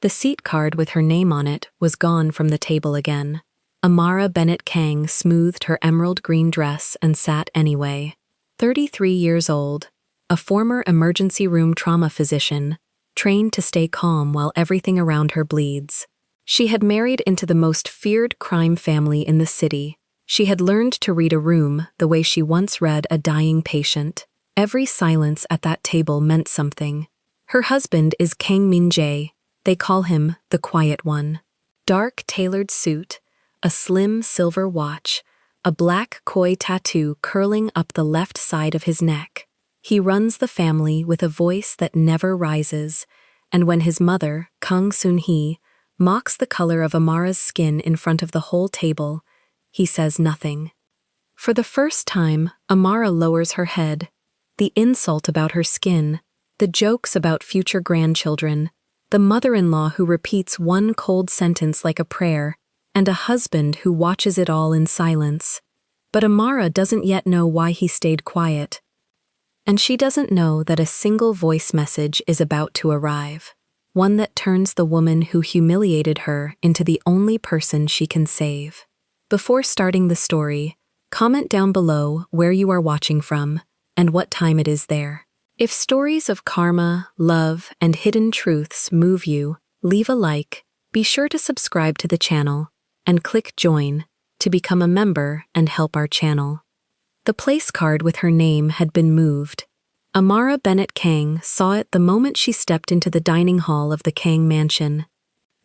The seat card with her name on it was gone from the table again. Amara Bennett Kang smoothed her emerald green dress and sat anyway. 33 years old, a former emergency room trauma physician, trained to stay calm while everything around her bleeds. She had married into the most feared crime family in the city. She had learned to read a room the way she once read a dying patient. Every silence at that table meant something. Her husband is Kang Min-jae. They call him the Quiet One. Dark tailored suit, a slim silver watch, a black koi tattoo curling up the left side of his neck. He runs the family with a voice that never rises, and when his mother, Kang Sun-hee, mocks the color of Amara's skin in front of the whole table, he says nothing. For the first time, Amara lowers her head. The insult about her skin, the jokes about future grandchildren, the mother-in-law who repeats one cold sentence like a prayer, and a husband who watches it all in silence. But Amara doesn't yet know why he stayed quiet. And she doesn't know that a single voice message is about to arrive, one that turns the woman who humiliated her into the only person she can save. Before starting the story, comment down below where you are watching from and what time it is there. If stories of karma, love, and hidden truths move you, leave a like, be sure to subscribe to the channel, and click join to become a member and help our channel. The place card with her name had been moved. Amara Bennett Kang saw it the moment she stepped into the dining hall of the Kang mansion.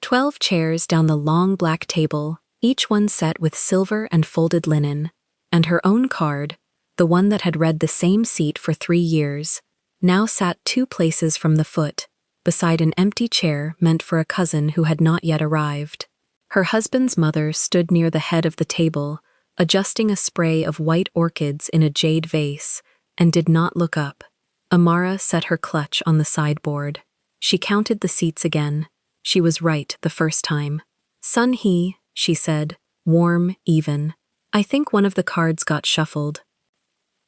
12 chairs down the long black table, each one set with silver and folded linen, and her own card, the one that had read the same seat for 3 years, now sat 2 places from the foot, beside an empty chair meant for a cousin who had not yet arrived. Her husband's mother stood near the head of the table, adjusting a spray of white orchids in a jade vase, and did not look up. Amara set her clutch on the sideboard. She counted the seats again. She was right the first time. Sun-hee, she said, warm, even. I think one of the cards got shuffled.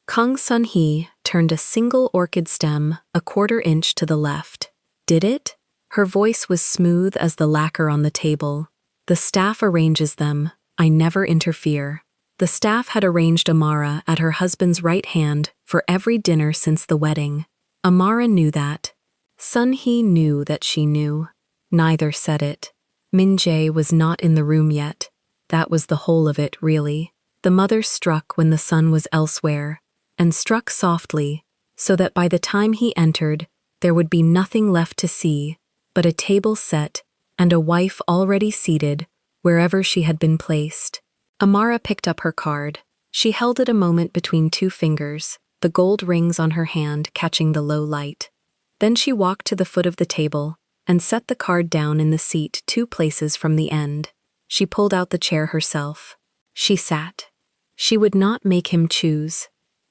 Kang Sun-hee turned a single orchid stem a 1/4 inch to the left. Did it? Her voice was smooth as the lacquer on the table. The staff arranges them. I never interfere. The staff had arranged Amara at her husband's right hand for every dinner since the wedding. Amara knew that. Sun-hee knew that she knew. Neither said it. Min-jae was not in the room yet. That was the whole of it, really. The mother struck when the son was elsewhere, and struck softly, so that by the time he entered, there would be nothing left to see but a table set and a wife already seated wherever she had been placed. Amara picked up her card. She held it a moment between 2 fingers, the gold rings on her hand catching the low light. Then she walked to the foot of the table and set the card down in the seat 2 places from the end. She pulled out the chair herself. She sat. She would not make him choose.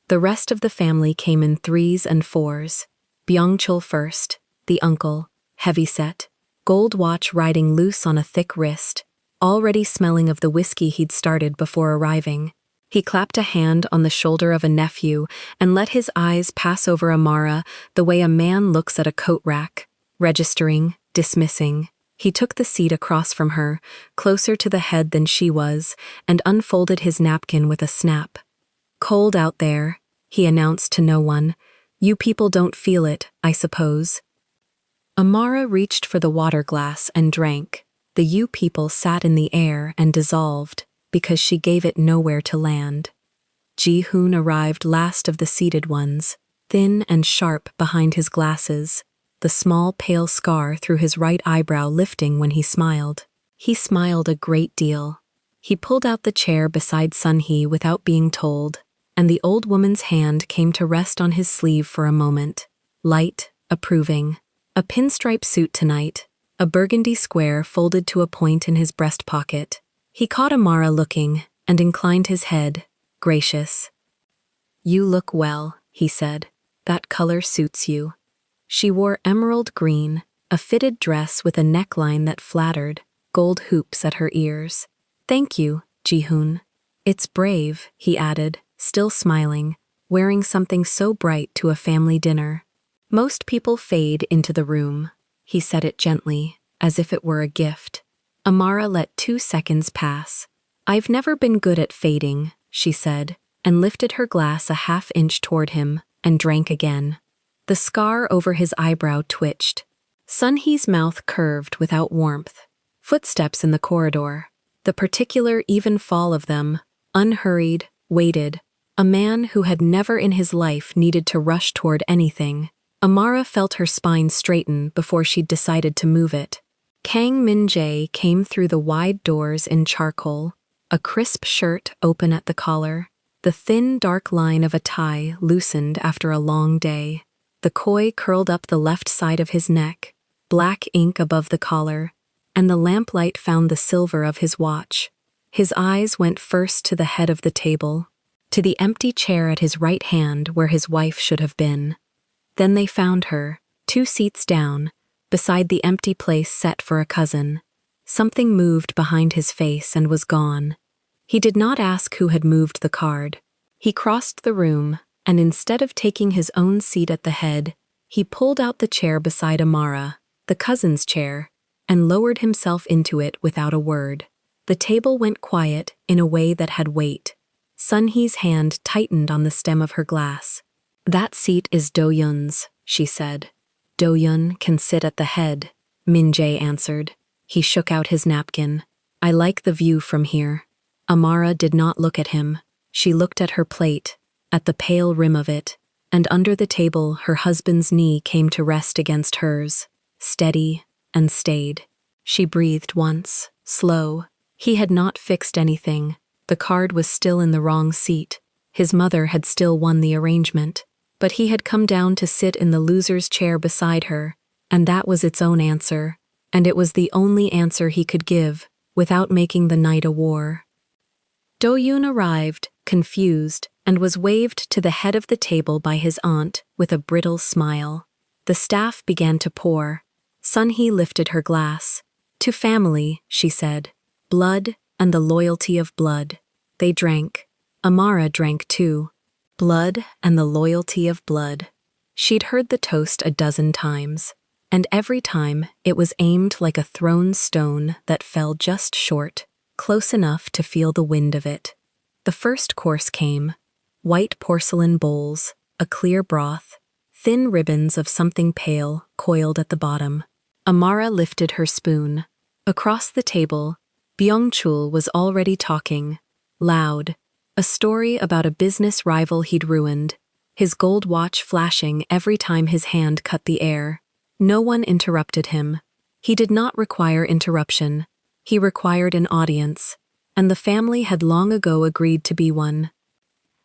The rest of the family came in 3s and 4s. Byung-chul first, the uncle, heavy-set, gold watch riding loose on a thick wrist, already smelling of the whiskey he'd started before arriving. He clapped a hand on the shoulder of a nephew and let his eyes pass over Amara the way a man looks at a coat rack, registering, dismissing. He took the seat across from her, closer to the head than she was, and unfolded his napkin with a snap. Cold out there, he announced to no one. You people don't feel it, I suppose. Amara reached for the water glass and drank. The you people sat in the air and dissolved, because she gave it nowhere to land. Ji-hoon arrived last of the seated ones, thin and sharp behind his glasses, the small pale scar through his right eyebrow lifting when he smiled. He smiled a great deal. He pulled out the chair beside Sun-hee without being told, and the old woman's hand came to rest on his sleeve for a moment. Light, approving. A pinstripe suit tonight, a burgundy square folded to a point in his breast pocket. He caught Amara looking and inclined his head, gracious. You look well, he said. That color suits you. She wore emerald green, a fitted dress with a neckline that flattered, gold hoops at her ears. Thank you, Ji-hoon. It's brave, he added, still smiling, wearing something so bright to a family dinner. Most people fade into the room. He said it gently. as if it were a gift. Amara let 2 seconds pass. "I've never been good at fading," she said, and lifted her glass a half-inch toward him and drank again. The scar over his eyebrow twitched. Sunhee's mouth curved without warmth. Footsteps in the corridor. The particular even fall of them, unhurried, waited. A man who had never in his life needed to rush toward anything. Amara felt her spine straighten before she'd decided to move it. Kang Min-jae came through the wide doors in charcoal, a crisp shirt open at the collar. The thin, dark line of a tie loosened after a long day. The koi curled up the left side of his neck, black ink above the collar, and the lamplight found the silver of his watch. His eyes went first to the head of the table, to the empty chair at his right hand where his wife should have been. Then they found her, 2 seats down, beside the empty place set for a cousin. Something moved behind his face and was gone. He did not ask who had moved the card. He crossed the room, and instead of taking his own seat at the head, he pulled out the chair beside Amara, the cousin's chair, and lowered himself into it without a word. The table went quiet in a way that had weight. Sunhee's hand tightened on the stem of her glass. "That seat is Do-yun's," she said. "Do-yun can sit at the head," Min-jae answered. He shook out his napkin. "I like the view from here." Amara did not look at him. She looked at her plate, at the pale rim of it, and under the table her husband's knee came to rest against hers, steady and stayed. She breathed once, slow. He had not fixed anything. The card was still in the wrong seat. His mother had still won the arrangement. But he had come down to sit in the loser's chair beside her, and that was its own answer, and it was the only answer he could give, without making the night a war. Do-yun arrived, confused, and was waved to the head of the table by his aunt with a brittle smile. The staff began to pour. Sunhee lifted her glass. "To family," she said. "Blood and the loyalty of blood." They drank. Amara drank too. Blood and the loyalty of blood. She'd heard the toast a dozen times, and every time it was aimed like a thrown stone that fell just short, close enough to feel the wind of it. The first course came. White porcelain bowls, a clear broth, thin ribbons of something pale coiled at the bottom. Amara lifted her spoon. Across the table, Byung-chul was already talking, loud, a story about a business rival he'd ruined, his gold watch flashing every time his hand cut the air. No one interrupted him. He did not require interruption. He required an audience, and the family had long ago agreed to be one.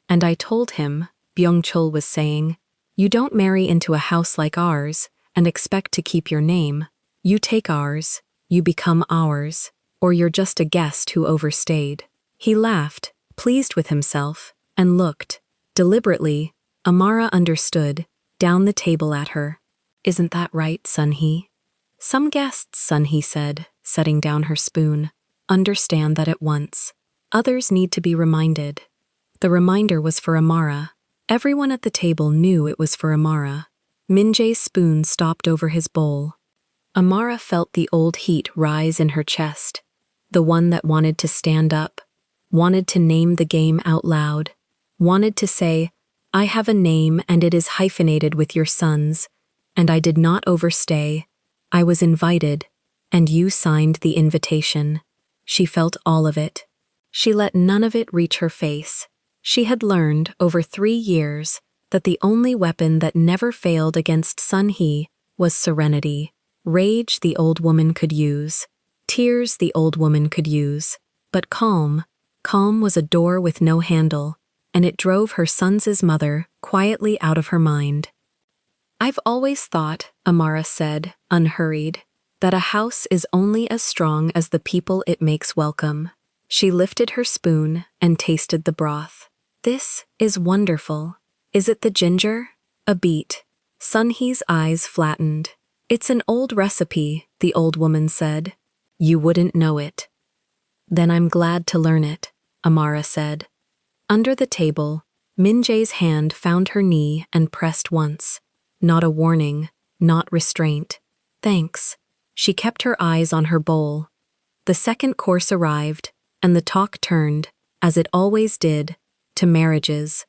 "And I told him," Byung-chul was saying, "you don't marry into a house like ours and expect to keep your name. You take ours, you become ours, or you're just a guest who overstayed." He laughed, pleased with himself, and looked. Deliberately, Amara understood, down the table at her. "Isn't that right, Sunhee?" "Some guests," Sunhee said, setting down her spoon, "understand that at once. Others need to be reminded." The reminder was for Amara. Everyone at the table knew it was for Amara. Min-jae's spoon stopped over his bowl. Amara felt the old heat rise in her chest, the one that wanted to stand up, wanted to name the game out loud, wanted to say, "I have a name and it is hyphenated with your son's, and I did not overstay. I was invited, and you signed the invitation." She felt all of it. She let none of it reach her face. She had learned, over 3 years, that the only weapon that never failed against Sunhee was serenity. Rage the old woman could use. Tears the old woman could use. But calm was a door with no handle, and it drove her son's mother quietly out of her mind. "I've always thought," Amara said, unhurried, "that a house is only as strong as the people it makes welcome." She lifted her spoon and tasted the broth. "This is wonderful. Is it the ginger?" "A beet." Sunhee's eyes flattened. "It's an old recipe," the old woman said. "You wouldn't know it." "Then I'm glad to learn it," Amara said. Under the table, Min-jae's hand found her knee and pressed once. Not a warning, not restraint. "Thanks." She kept her eyes on her bowl. The second course arrived, and the talk turned, as it always did, to marriages.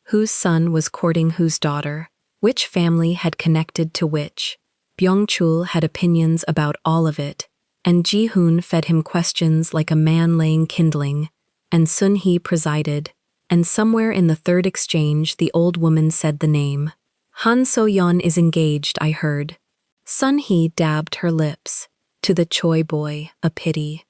Whose son was courting whose daughter? Which family had connected to which? Byung-chul had opinions about all of it, and Ji-hoon fed him questions like a man laying kindling, and Sun-hee presided, and somewhere in the third exchange the old woman said the name. Han So-yeon is engaged, I heard. Sun-hee dabbed her lips. To the Choi boy, a pity.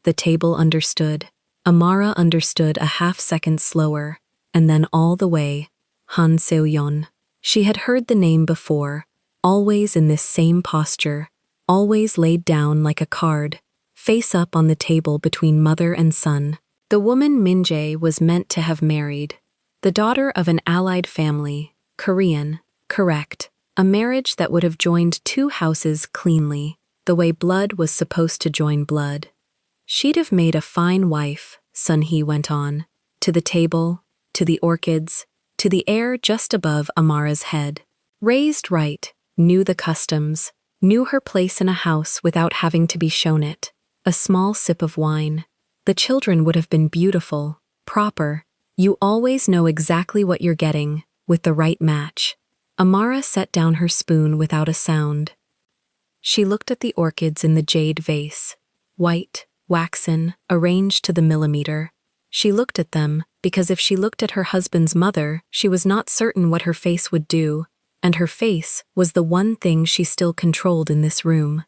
The table understood. Amara understood a half-second slower, and then all the way, Han So-yeon. She had heard the name before, always in this same posture, always laid down like a card, face up on the table between mother and son. The woman Min-jae was meant to have married. The daughter of an allied family, Korean, correct, a marriage that would have joined two houses cleanly, the way blood was supposed to join blood. She'd have made a fine wife, Sun-hee went on, to the table, to the orchids, to the air just above Amara's head. Raised right, knew the customs, knew her place in a house without having to be shown it. A small sip of wine. The children would have been beautiful, proper. You always know exactly what you're getting, with the right match. Amara set down her spoon without a sound. She looked at the orchids in the jade vase, white, waxen, arranged to the millimeter. She looked at them, because if she looked at her husband's mother, she was not certain what her face would do, and her face was the one thing she still controlled in this room.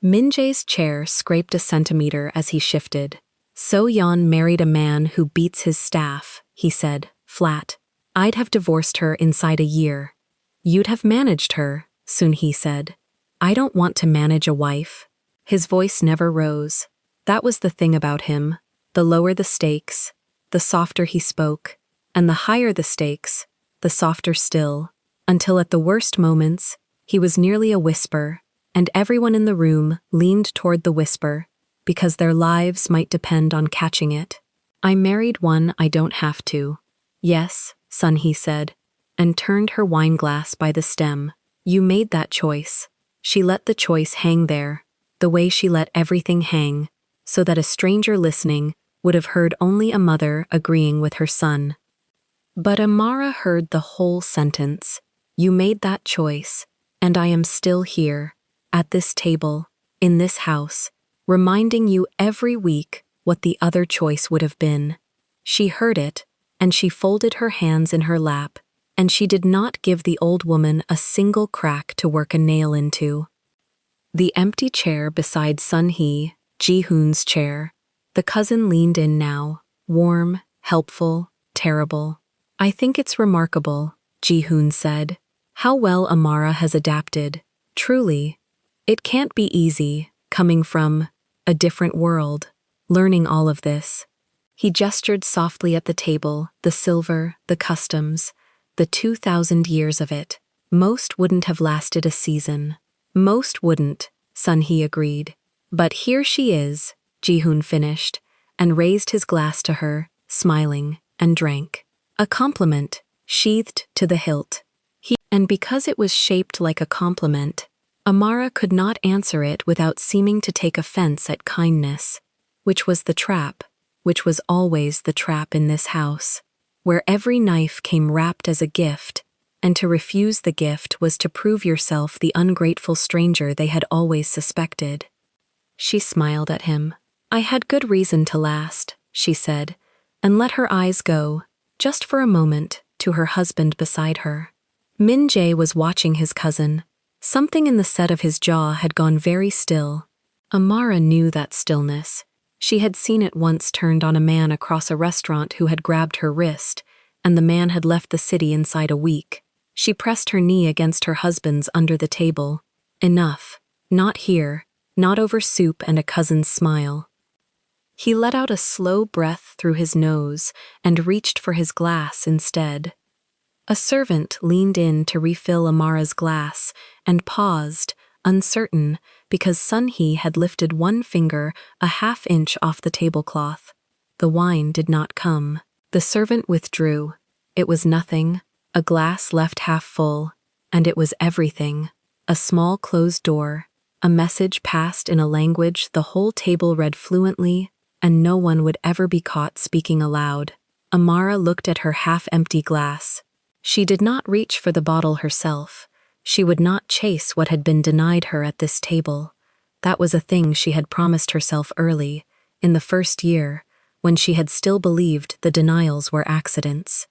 Min-jae's chair scraped a centimeter as he shifted. So-yeon married a man who beats his staff, he said, flat. I'd have divorced her inside a year. You'd have managed her, Sun-hee said. I don't want to manage a wife. His voice never rose. That was the thing about him. The lower the stakes, the softer he spoke, and the higher the stakes, the softer still, until at the worst moments, he was nearly a whisper, and everyone in the room leaned toward the whisper, because their lives might depend on catching it. I married one I don't have to. Yes, Sun-hee said, and turned her wine glass by the stem. You made that choice. She let the choice hang there, the way she let everything hang, so that a stranger listening would have heard only a mother agreeing with her son. But Amara heard the whole sentence. You made that choice, and I am still here, at this table, in this house, reminding you every week what the other choice would have been. She heard it, and she folded her hands in her lap, and she did not give the old woman a single crack to work a nail into. The empty chair beside Sun-hee, Ji-hoon's chair, the cousin leaned in now, warm, helpful, terrible. I think it's remarkable, Ji-hoon said, how well Amara has adapted. Truly. It can't be easy, coming from a different world, learning all of this. He gestured softly at the table, the silver, the customs, the 2,000 years of it. Most wouldn't have lasted a season. Most wouldn't, Sun-hee agreed. But here she is, Ji-hoon finished, and raised his glass to her, smiling, and drank. A compliment, sheathed to the hilt. And because it was shaped like a compliment, Amara could not answer it without seeming to take offense at kindness, which was the trap, which was always the trap in this house, where every knife came wrapped as a gift, and to refuse the gift was to prove yourself the ungrateful stranger they had always suspected. She smiled at him. I had good reason to last, she said, and let her eyes go, just for a moment, to her husband beside her. Min-jae was watching his cousin. Something in the set of his jaw had gone very still. Amara knew that stillness. She had seen it once turned on a man across a restaurant who had grabbed her wrist, and the man had left the city inside a week. She pressed her knee against her husband's under the table. Enough. Not here. Not over soup and a cousin's smile. He let out a slow breath through his nose and reached for his glass instead. A servant leaned in to refill Amara's glass and paused, uncertain, because Sun-hee had lifted one finger a half-inch off the tablecloth. The wine did not come. The servant withdrew. It was nothing, a glass left half full, and it was everything. A small closed door, A message passed in a language the whole table read fluently, and no one would ever be caught speaking aloud. Amara looked at her half-empty glass. She did not reach for the bottle herself. She would not chase what had been denied her at this table. That was a thing she had promised herself early, in the first year, when she had still believed the denials were accidents.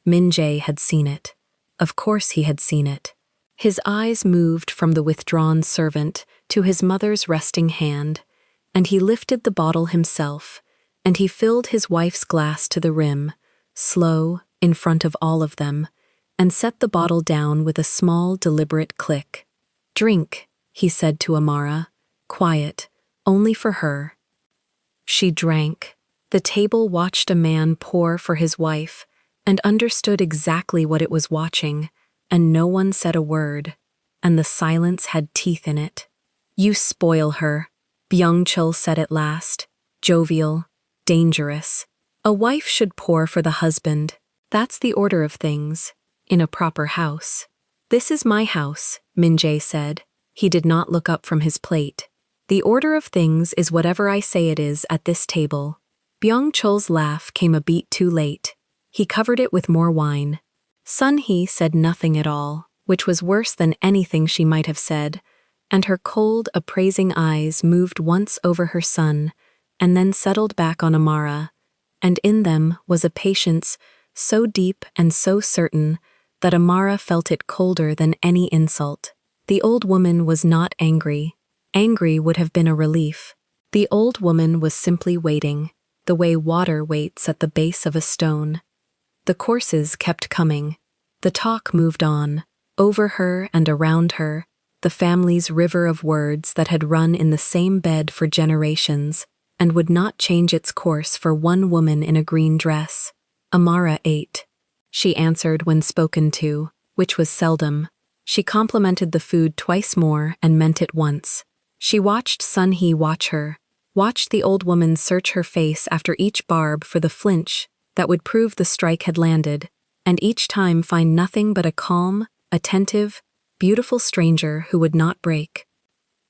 Min-jae had seen it. Of course he had seen it. His eyes moved from the withdrawn servant to his mother's resting hand, and he lifted the bottle himself, and he filled his wife's glass to the rim, slow, in front of all of them, and set the bottle down with a small, deliberate click. "Drink," he said to Amara, quiet, only for her. She drank. The table watched a man pour for his wife, and understood exactly what it was watching, and no one said a word, and the silence had teeth in it. "You spoil her," Byung-chul said at last, jovial, dangerous. "A wife should pour for the husband. That's the order of things, in a proper house." "This is my house," Min-jae said. He did not look up from his plate. "The order of things is whatever I say it is at this table." Byung-chul's laugh came a beat too late. He covered it with more wine. Sun-hee said nothing at all, which was worse than anything she might have said, and her cold, appraising eyes moved once over her son, and then settled back on Amara, and in them was a patience so deep and so certain that Amara felt it colder than any insult. The old woman was not angry. Angry would have been a relief. The old woman was simply waiting, the way water waits at the base of a stone. The courses kept coming. The talk moved on, over her and around her, the family's river of words that had run in the same bed for generations, and would not change its course for one woman in a green dress. Amara ate. She answered when spoken to, which was seldom. She complimented the food twice more and meant it once. She watched Sun-hee watch her, watched the old woman search her face after each barb for the flinch that would prove the strike had landed, and each time find nothing but a calm, attentive, beautiful stranger who would not break.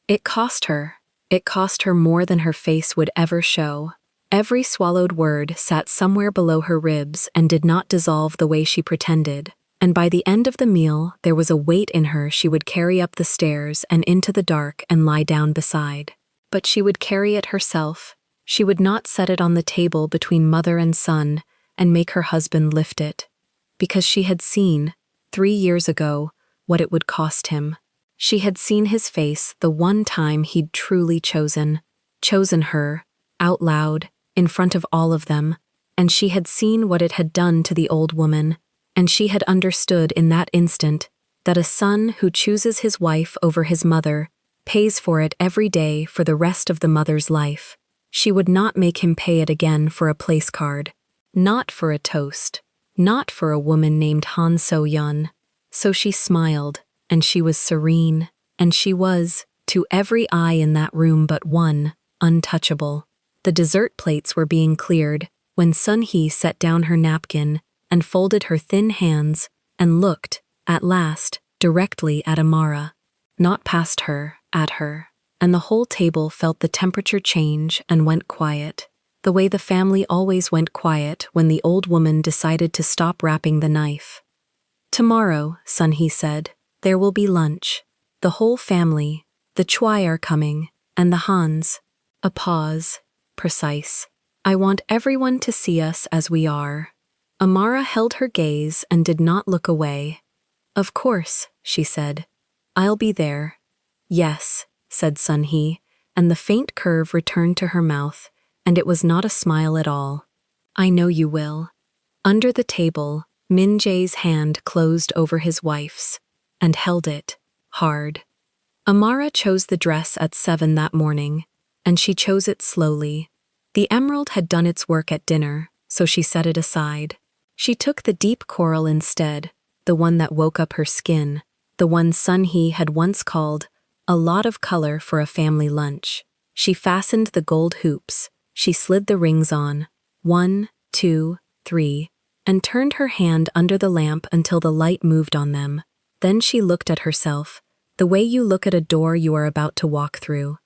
It cost her. It cost her more than her face would ever show. Every swallowed word sat somewhere below her ribs and did not dissolve the way she pretended, and by the end of the meal there was a weight in her she would carry up the stairs and into the dark and lie down beside. But she would carry it herself. She would not set it on the table between mother and son and make her husband lift it, because she had seen, 3 years ago, what it would cost him. She had seen his face the one time he'd truly chosen her, out loud, in front of all of them, and she had seen what it had done to the old woman, and she had understood in that instant that a son who chooses his wife over his mother pays for it every day for the rest of the mother's life. She would not make him pay it again for a place card, not for a toast, not for a woman named Han So-yeon. So she smiled, and she was serene, and she was, to every eye in that room but one, untouchable. The dessert plates were being cleared when Sun-hee set down her napkin and folded her thin hands and looked, at last, directly at Amara, not past her, at her, and the whole table felt the temperature change and went quiet, the way the family always went quiet when the old woman decided to stop wrapping the knife. "Tomorrow," Sun-hee said, "there will be lunch. The whole family, the Choi are coming, and the Hans." A pause, precise. "I want everyone to see us as we are." Amara held her gaze and did not look away. "Of course," she said. "I'll be there." "Yes," said Sun-hee, and the faint curve returned to her mouth, and it was not a smile at all. "I know you will." Under the table, Min-jae's hand closed over his wife's, and held it, hard. Amara chose the dress at 7 that morning, and she chose it slowly. The emerald had done its work at dinner, so she set it aside. She took the deep coral instead, the one that woke up her skin, the one Sun-hee had once called a lot of color for a family lunch. She fastened the gold hoops, she slid the rings on, 1, 2, 3, and turned her hand under the lamp until the light moved on them. Then she looked at herself, The way you look at a door you are about to walk through.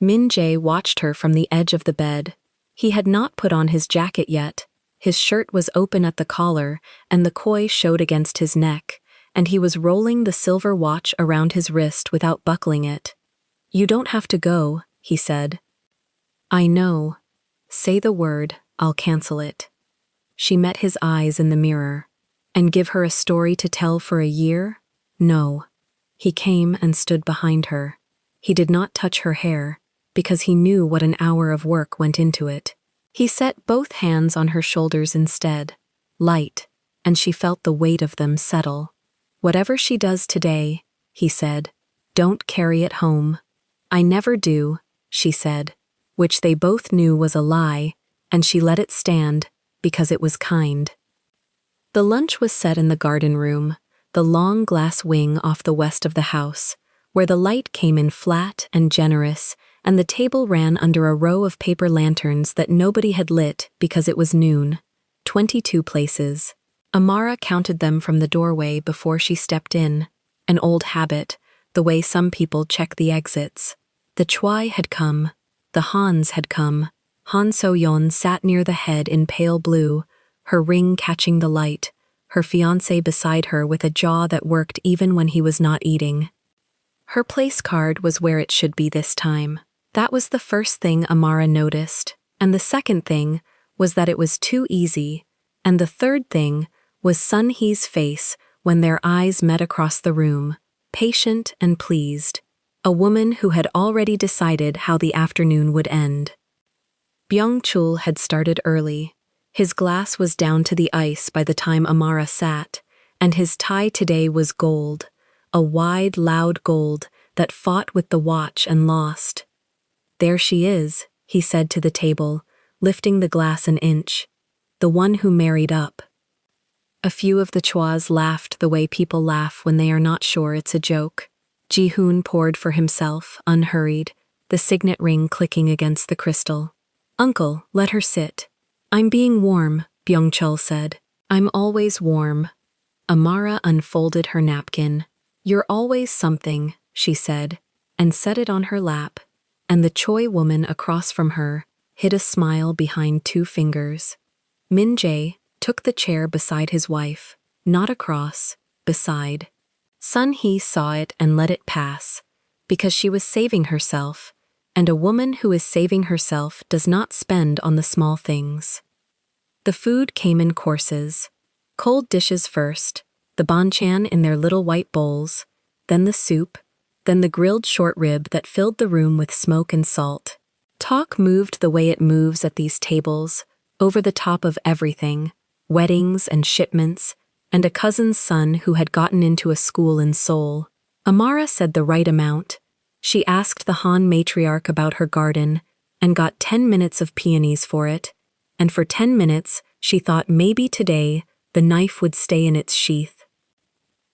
Min Jae watched her from the edge of the bed. He had not put on his jacket yet. His shirt was open at the collar, and the koi showed against his neck, and he was rolling the silver watch around his wrist without buckling it. "You don't have to go," he said. "I know. Say the word, I'll cancel it." She met his eyes in the mirror. And give her a story to tell for a year? No. He came and stood behind her. He did not touch her hair, because he knew what an hour of work went into it. He set both hands on her shoulders instead, light, and she felt the weight of them settle. "Whatever she does today," he said, "don't carry it home." "I never do," she said, which they both knew was a lie, and she let it stand, because it was kind. The lunch was set in the garden room, the long glass wing off the west of the house, where the light came in flat and generous, and the table ran under a row of paper lanterns that nobody had lit because it was noon. 22 places. Amara counted them from the doorway before she stepped in. An old habit, the way some people check the exits. The Choi had come. The Hans had come. Han So-yeon sat near the head in pale blue, her ring catching the light, her fiancé beside her with a jaw that worked even when he was not eating. Her place card was where it should be this time. That was the first thing Amara noticed, and the second thing was that it was too easy, and the third thing was Sun Hee's face when their eyes met across the room, patient and pleased, a woman who had already decided how the afternoon would end. Byung-chul had started early. His glass was down to the ice by the time Amara sat, and his tie today was gold, a wide, loud gold that fought with the watch and lost. "There she is," he said to the table, lifting the glass an inch. "The one who married up." A few of the Chois laughed the way people laugh when they are not sure it's a joke. Ji-hoon poured for himself, unhurried, the signet ring clicking against the crystal. "Uncle, let her sit." "I'm being warm," Byung-chul said. "I'm always warm." Amara unfolded her napkin. "You're always something," she said, and set it on her lap, and the Choi woman across from her hid a smile behind 2 fingers. Min Jae took the chair beside his wife, not across, beside. Sun Hee saw it and let it pass, because she was saving herself, and a woman who is saving herself does not spend on the small things. The food came in courses. Cold dishes first, the banchan in their little white bowls, then the soup, then the grilled short rib that filled the room with smoke and salt. Talk moved the way it moves at these tables, over the top of everything, weddings and shipments, and a cousin's son who had gotten into a school in Seoul. Amara said the right amount. She asked the Han matriarch about her garden, and got 10 minutes of peonies for it, and for 10 minutes she thought maybe today the knife would stay in its sheath.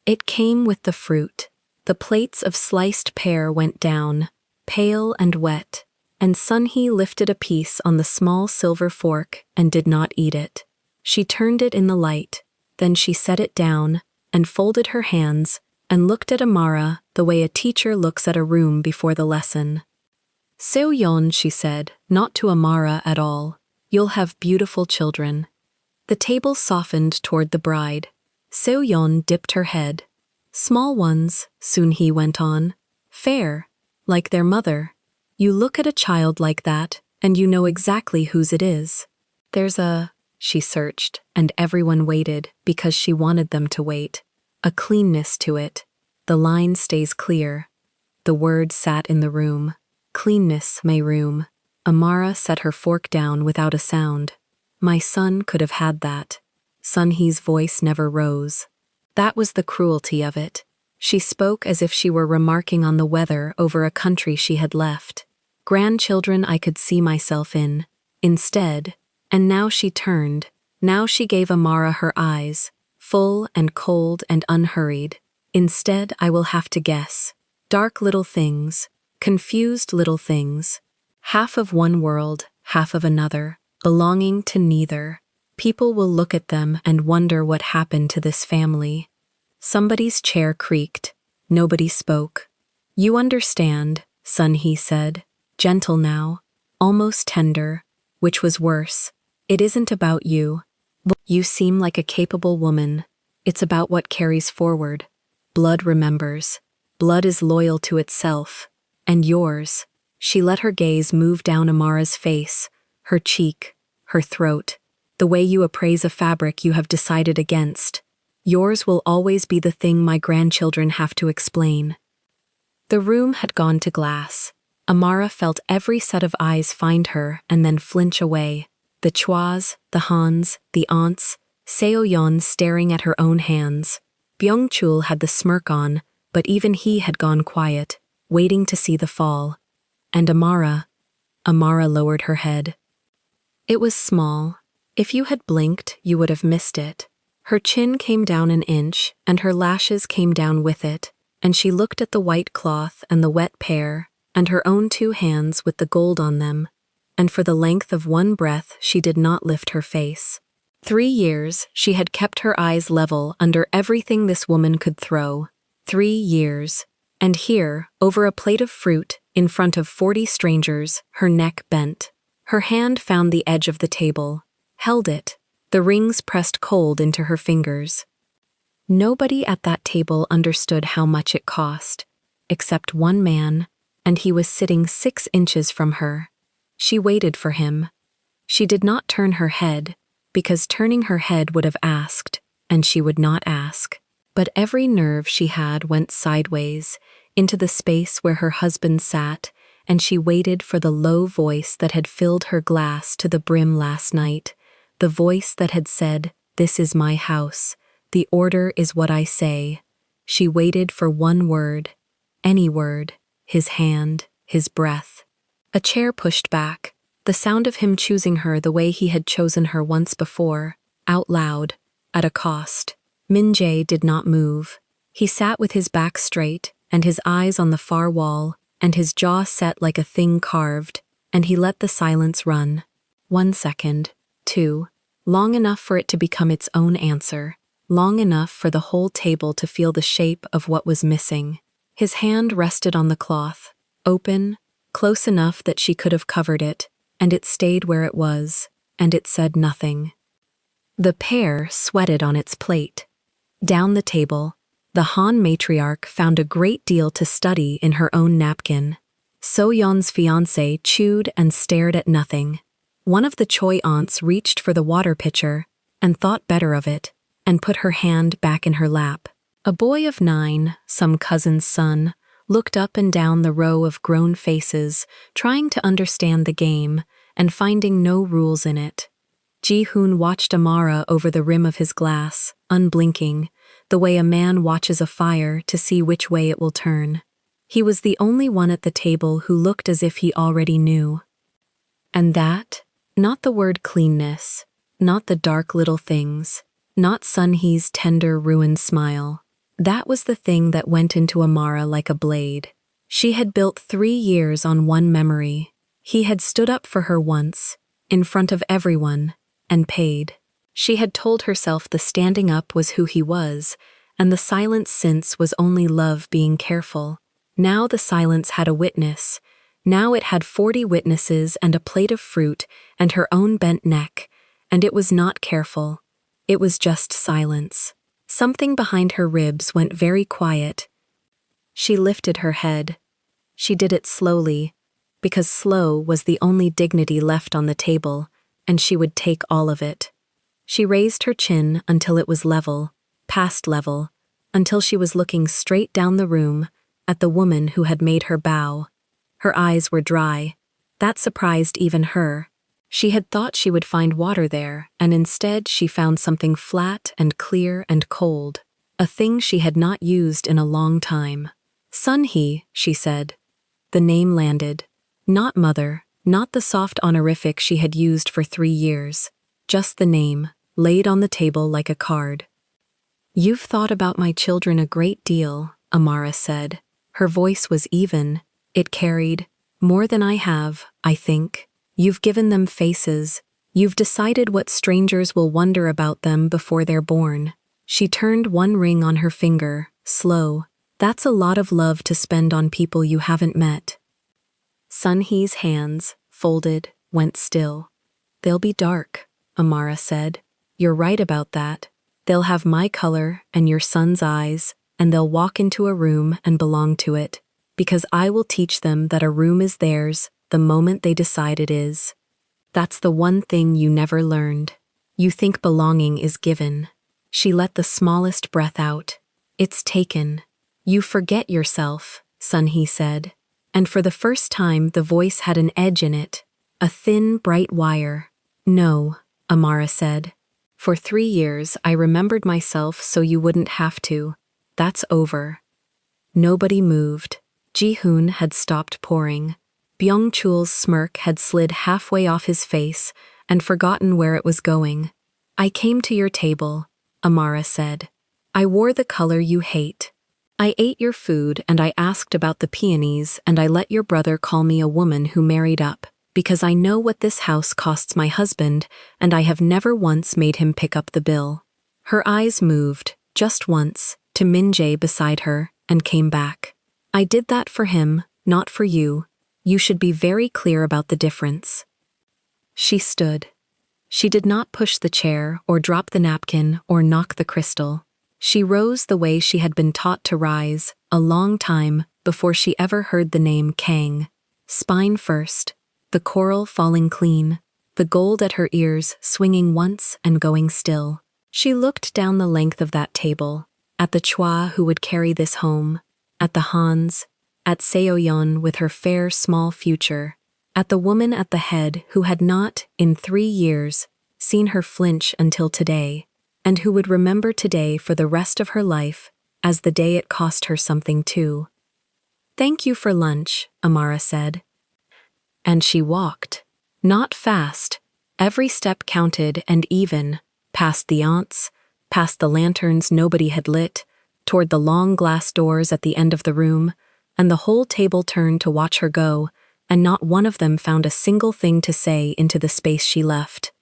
It came with the fruit. The plates of sliced pear went down, pale and wet, and Sun Hee lifted a piece on the small silver fork and did not eat it. She turned it in the light, then she set it down and folded her hands and looked at Amara the way a teacher looks at a room before the lesson. "Seo-yeon," she said, not to Amara at all, "you'll have beautiful children." The table softened toward the bride. Seo-yeon dipped her head. "Small ones," Sun Hee went on. "Fair, like their mother. You look at a child like that, and you know exactly whose it is. There's a—" she searched, and everyone waited because she wanted them to wait. "A cleanness to it. The line stays clear." The word sat in the room. Cleanness may room. Amara set her fork down without a sound. "My son could have had that." Sun Hee's voice never rose. That was the cruelty of it. She spoke as if she were remarking on the weather over a country she had left. Grandchildren I could see myself in. Instead, and now she turned. Now she gave Amara her eyes, full and cold and unhurried. "Instead, I will have to guess. Dark little things, confused little things. Half of one world, half of another, belonging to neither. People will look at them and wonder what happened to this family." Somebody's chair creaked. Nobody spoke. You understand, son, he said, gentle now, almost tender, which was worse. It isn't about you. You seem like a capable woman. It's about what carries forward. Blood remembers. Blood is loyal to itself. And yours. She let her gaze move down Amara's face, her cheek, her throat, the way you appraise a fabric you have decided against. Yours will always be the thing my grandchildren have to explain. The room had gone to glass. Amara felt every set of eyes find her and then flinch away. The Chuas, the Hans, the aunts, Seoyeon staring at her own hands. Byung-chul had the smirk on, but even he had gone quiet, waiting to see the fall. And Amara lowered her head. It was small. If you had blinked, you would have missed it. Her chin came down an inch, and her lashes came down with it, and she looked at the white cloth and the wet pear, and her own 2 hands with the gold on them, and for the length of one breath she did not lift her face. 3 years she had kept her eyes level under everything this woman could throw. 3 years. And here, over a plate of fruit, in front of 40 strangers, her neck bent. Her hand found the edge of the table, held it, the rings pressed cold into her fingers. Nobody at that table understood how much it cost, except one man, and he was sitting 6 inches from her. She waited for him. She did not turn her head, because turning her head would have asked, and she would not ask. But every nerve she had went sideways, into the space where her husband sat, and she waited for the low voice that had filled her glass to the brim last night, the voice that had said, "This is my house. The order is what I say." She waited for one word, any word, his hand, his breath. A chair pushed back, the sound of him choosing her the way he had chosen her once before, out loud, at a cost. Min-jae did not move. He sat with his back straight, and his eyes on the far wall, and his jaw set like a thing carved, and he let the silence run. 1 second, 2, long enough for it to become its own answer, long enough for the whole table to feel the shape of what was missing. His hand rested on the cloth, open, close enough that she could have covered it, and it stayed where it was, and it said nothing. The pear sweated on its plate. Down the table, the Han matriarch found a great deal to study in her own napkin. So-yeon's fiancé chewed and stared at nothing. One of the Choi aunts reached for the water pitcher and thought better of it and put her hand back in her lap. A boy of 9, some cousin's son, looked up and down the row of grown faces, trying to understand the game and finding no rules in it. Ji-hoon watched Amara over the rim of his glass, unblinking, the way a man watches a fire to see which way it will turn. He was the only one at the table who looked as if he already knew. And that, not the word cleanness, not the dark little things, not Sun-hee's tender, ruined smile. That was the thing that went into Amara like a blade. She had built 3 years on one memory. He had stood up for her once, in front of everyone, and paid. She had told herself the standing up was who he was, and the silence since was only love being careful. Now the silence had a witness. Now it had 40 witnesses and a plate of fruit and her own bent neck, and it was not careful. It was just silence. Something behind her ribs went very quiet. She lifted her head. She did it slowly, because slow was the only dignity left on the table, and she would take all of it. She raised her chin until it was level, past level, until she was looking straight down the room at the woman who had made her bow. Her eyes were dry. That surprised even her. She had thought she would find water there, and instead she found something flat and clear and cold, a thing she had not used in a long time. Sun-hee, she said. The name landed. Not mother, not the soft honorific she had used for 3 years. Just the name, laid on the table like a card. You've thought about my children a great deal, Amara said. Her voice was even. It carried, more than I have, I think. You've given them faces. You've decided what strangers will wonder about them before they're born. She turned one ring on her finger, slow, That's a lot of love to spend on people you haven't met. Sunhee's hands, folded, went still. They'll be dark, Amara said. You're right about that. They'll have my color and your son's eyes, and they'll walk into a room and belong to it, because I will teach them that a room is theirs the moment they decide it is. That's the one thing you never learned. You think belonging is given. She let the smallest breath out. It's taken. You forget yourself, Sunhee said. And for the first time the voice had an edge in it, a thin, bright wire. No, Amara said. For 3 years I remembered myself so you wouldn't have to. That's over. Nobody moved. Ji-hoon had stopped pouring. Byung-chul's smirk had slid halfway off his face and forgotten where it was going. I came to your table, Amara said. I wore the color you hate. I ate your food and I asked about the peonies and I let your brother call me a woman who married up, because I know what this house costs my husband and I have never once made him pick up the bill. Her eyes moved, just once, to Min-jae beside her and came back. I did that for him, not for you. You should be very clear about the difference. She stood. She did not push the chair or drop the napkin or knock the crystal. She rose the way she had been taught to rise, a long time before she ever heard the name Kang. Spine first, the coral falling clean, the gold at her ears swinging once and going still. She looked down the length of that table, at the Chua who would carry this home, at the Hans, at Seoyeon with her fair small future, at the woman at the head who had not, in 3 years, seen her flinch until today, and who would remember today for the rest of her life as the day it cost her something too. Thank you for lunch, Amara said. And she walked. Not fast. Every step counted and even, past the aunts, past the lanterns nobody had lit, toward the long glass doors at the end of the room, and the whole table turned to watch her go, and not one of them found a single thing to say into the space she left.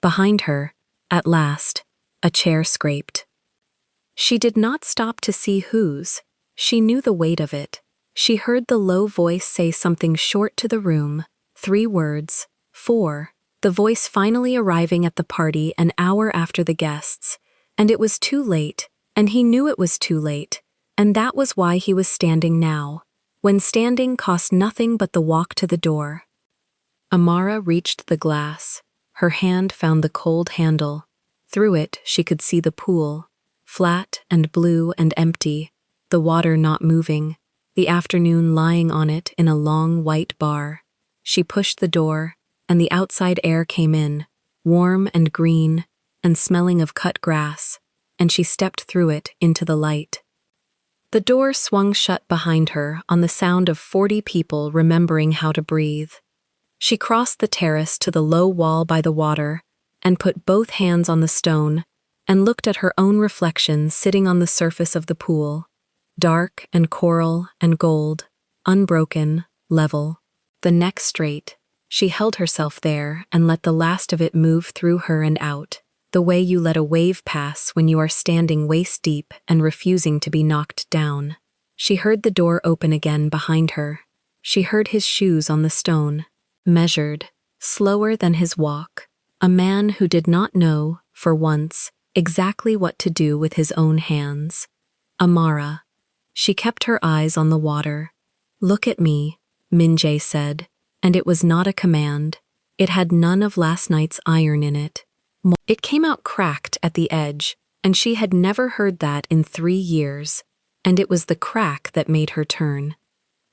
Behind her, at last, a chair scraped. She did not stop to see whose. She knew the weight of it. She heard the low voice say something short to the room, 3 words, 4, the voice finally arriving at the party an hour after the guests. And it was too late, and he knew it was too late, and that was why he was standing now, when standing cost nothing but the walk to the door. Amara reached the glass. Her hand found the cold handle. Through it she could see the pool, flat and blue and empty, the water not moving, the afternoon lying on it in a long white bar. She pushed the door, and the outside air came in, warm and green, and smelling of cut grass, and she stepped through it into the light. The door swung shut behind her on the sound of 40 people remembering how to breathe. She crossed the terrace to the low wall by the water and put both hands on the stone and looked at her own reflection sitting on the surface of the pool, dark and coral and gold, unbroken, level, the neck straight. She held herself there and let the last of it move through her and out, the way you let a wave pass when you are standing waist deep and refusing to be knocked down. She heard the door open again behind her. She heard his shoes on the stone, measured, slower than his walk, a man who did not know, for once, exactly what to do with his own hands. Amara. She kept her eyes on the water. Look at me, Min-jae said, and it was not a command. It had none of last night's iron in it. It came out cracked at the edge, and she had never heard that in 3 years, and it was the crack that made her turn.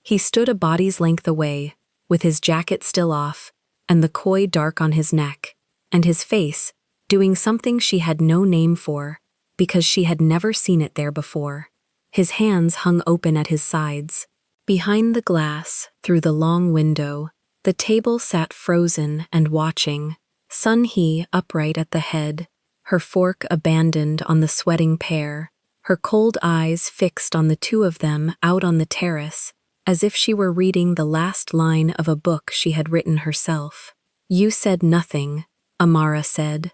He stood a body's length away, with his jacket still off, and the koi dark on his neck, and his face, doing something she had no name for, because she had never seen it there before. His hands hung open at his sides. Behind the glass, through the long window, the table sat frozen and watching, Sunhee upright at the head, her fork abandoned on the sweating pair, her cold eyes fixed on the two of them out on the terrace, as if she were reading the last line of a book she had written herself. You said nothing, Amara said.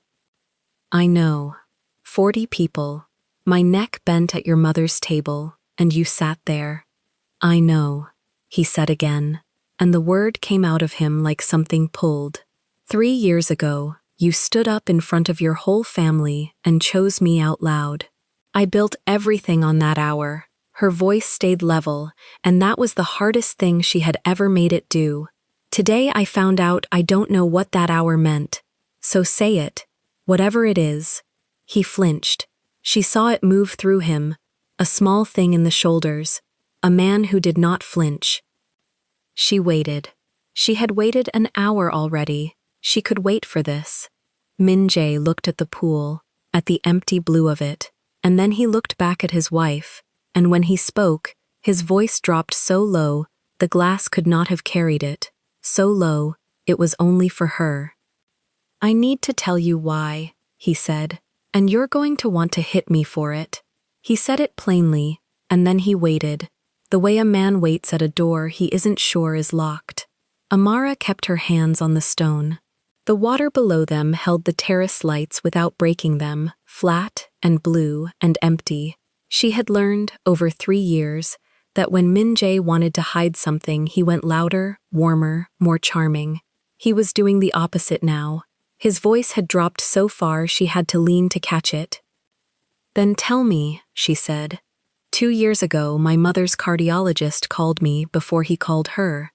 I know. 40 people. My neck bent at your mother's table. and you sat there. I know, he said again, and the word came out of him like something pulled. 3 years ago, you stood up in front of your whole family and chose me out loud. I built everything on that hour. Her voice stayed level, and that was the hardest thing she had ever made it do. Today I found out I don't know what that hour meant. So say it, whatever it is. He flinched. She saw it move through him, a small thing in the shoulders, a man who did not flinch. She waited. She had waited an hour already. She could wait for this. Min-jae looked at the pool, at the empty blue of it, and then he looked back at his wife, and when he spoke, his voice dropped so low, the glass could not have carried it. So low, it was only for her. I need to tell you why, he said, and you're going to want to hit me for it. He said it plainly, and then he waited, the way a man waits at a door he isn't sure is locked. Amara kept her hands on the stone. The water below them held the terrace lights without breaking them, flat and blue and empty. She had learned, over 3 years, that when Min-jae wanted to hide something, he went louder, warmer, more charming. He was doing the opposite now. His voice had dropped so far she had to lean to catch it. Then tell me, she said. 2 years ago, my mother's cardiologist called me before he called her.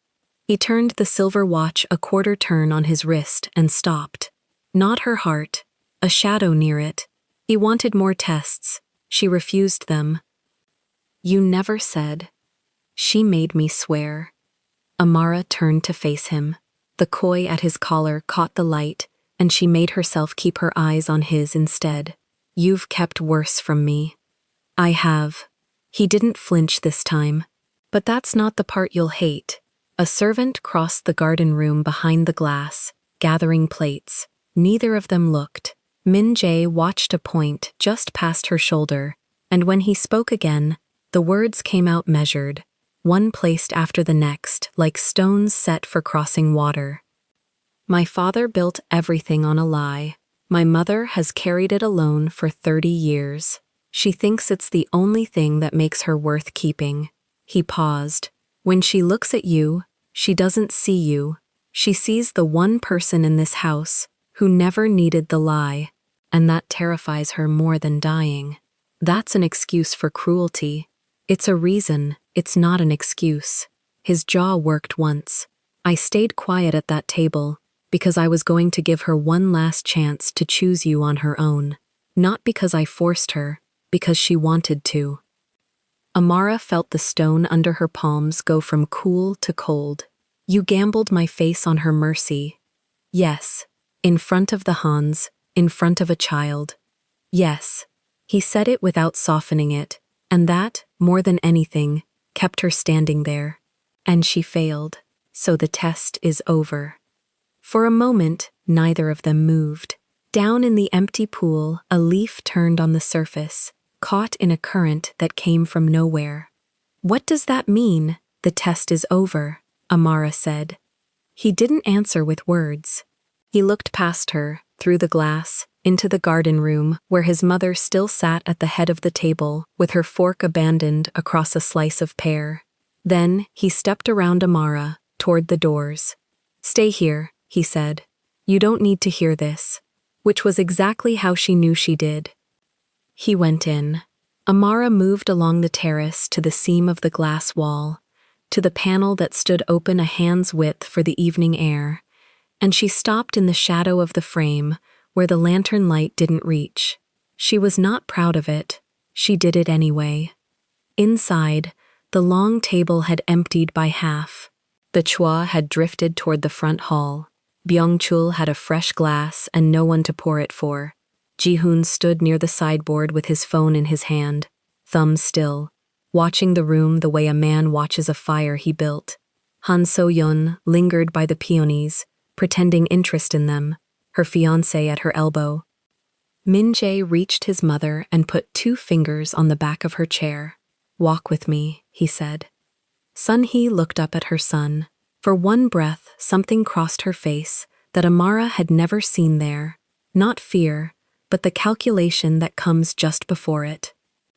He turned the silver watch a quarter turn on his wrist and stopped. Not her heart, a shadow near it. He wanted more tests. She refused them. You never said. She made me swear. Amara turned to face him. The koi at his collar caught the light, and she made herself keep her eyes on his instead. You've kept worse from me. I have. He didn't flinch this time. But that's not the part you'll hate. A servant crossed the garden room behind the glass, gathering plates. Neither of them looked. Min-jae watched a point just past her shoulder, and when he spoke again, the words came out measured, one placed after the next, like stones set for crossing water. My father built everything on a lie. My mother has carried it alone for 30 years. She thinks it's the only thing that makes her worth keeping. He paused. When she looks at you, she doesn't see you. She sees the one person in this house who never needed the lie, and that terrifies her more than dying. That's an excuse for cruelty. It's a reason, it's not an excuse. His jaw worked once. I stayed quiet at that table because I was going to give her one last chance to choose you on her own. Not because I forced her, because she wanted to. Amara felt the stone under her palms go from cool to cold. You gambled my face on her mercy. Yes, in front of the Hans, in front of a child. Yes. He said it without softening it, and that, more than anything, kept her standing there. And she failed, so the test is over. For a moment, neither of them moved. Down in the empty pool, a leaf turned on the surface, caught in a current that came from nowhere. What does that mean? The test is over, Amara said. He didn't answer with words. He looked past her, through the glass, into the garden room where his mother still sat at the head of the table with her fork abandoned across a slice of pear. Then he stepped around Amara, toward the doors. Stay here, he said. You don't need to hear this. Which was exactly how she knew she did. He went in. Amara moved along the terrace to the seam of the glass wall, to the panel that stood open a hand's width for the evening air, and she stopped in the shadow of the frame where the lantern light didn't reach. She was not proud of it. She did it anyway. Inside, the long table had emptied by half. The chua had drifted toward the front hall. Byung-chul had a fresh glass and no one to pour it for. Ji-hoon stood near the sideboard with his phone in his hand, thumb still, watching the room the way a man watches a fire he built. Han So-yeon lingered by the peonies, pretending interest in them, her fiancé at her elbow. Min-jae reached his mother and put 2 fingers on the back of her chair. Walk with me, he said. Sun-hee looked up at her son. For one breath, something crossed her face that Amara had never seen there. Not fear, but the calculation that comes just before it.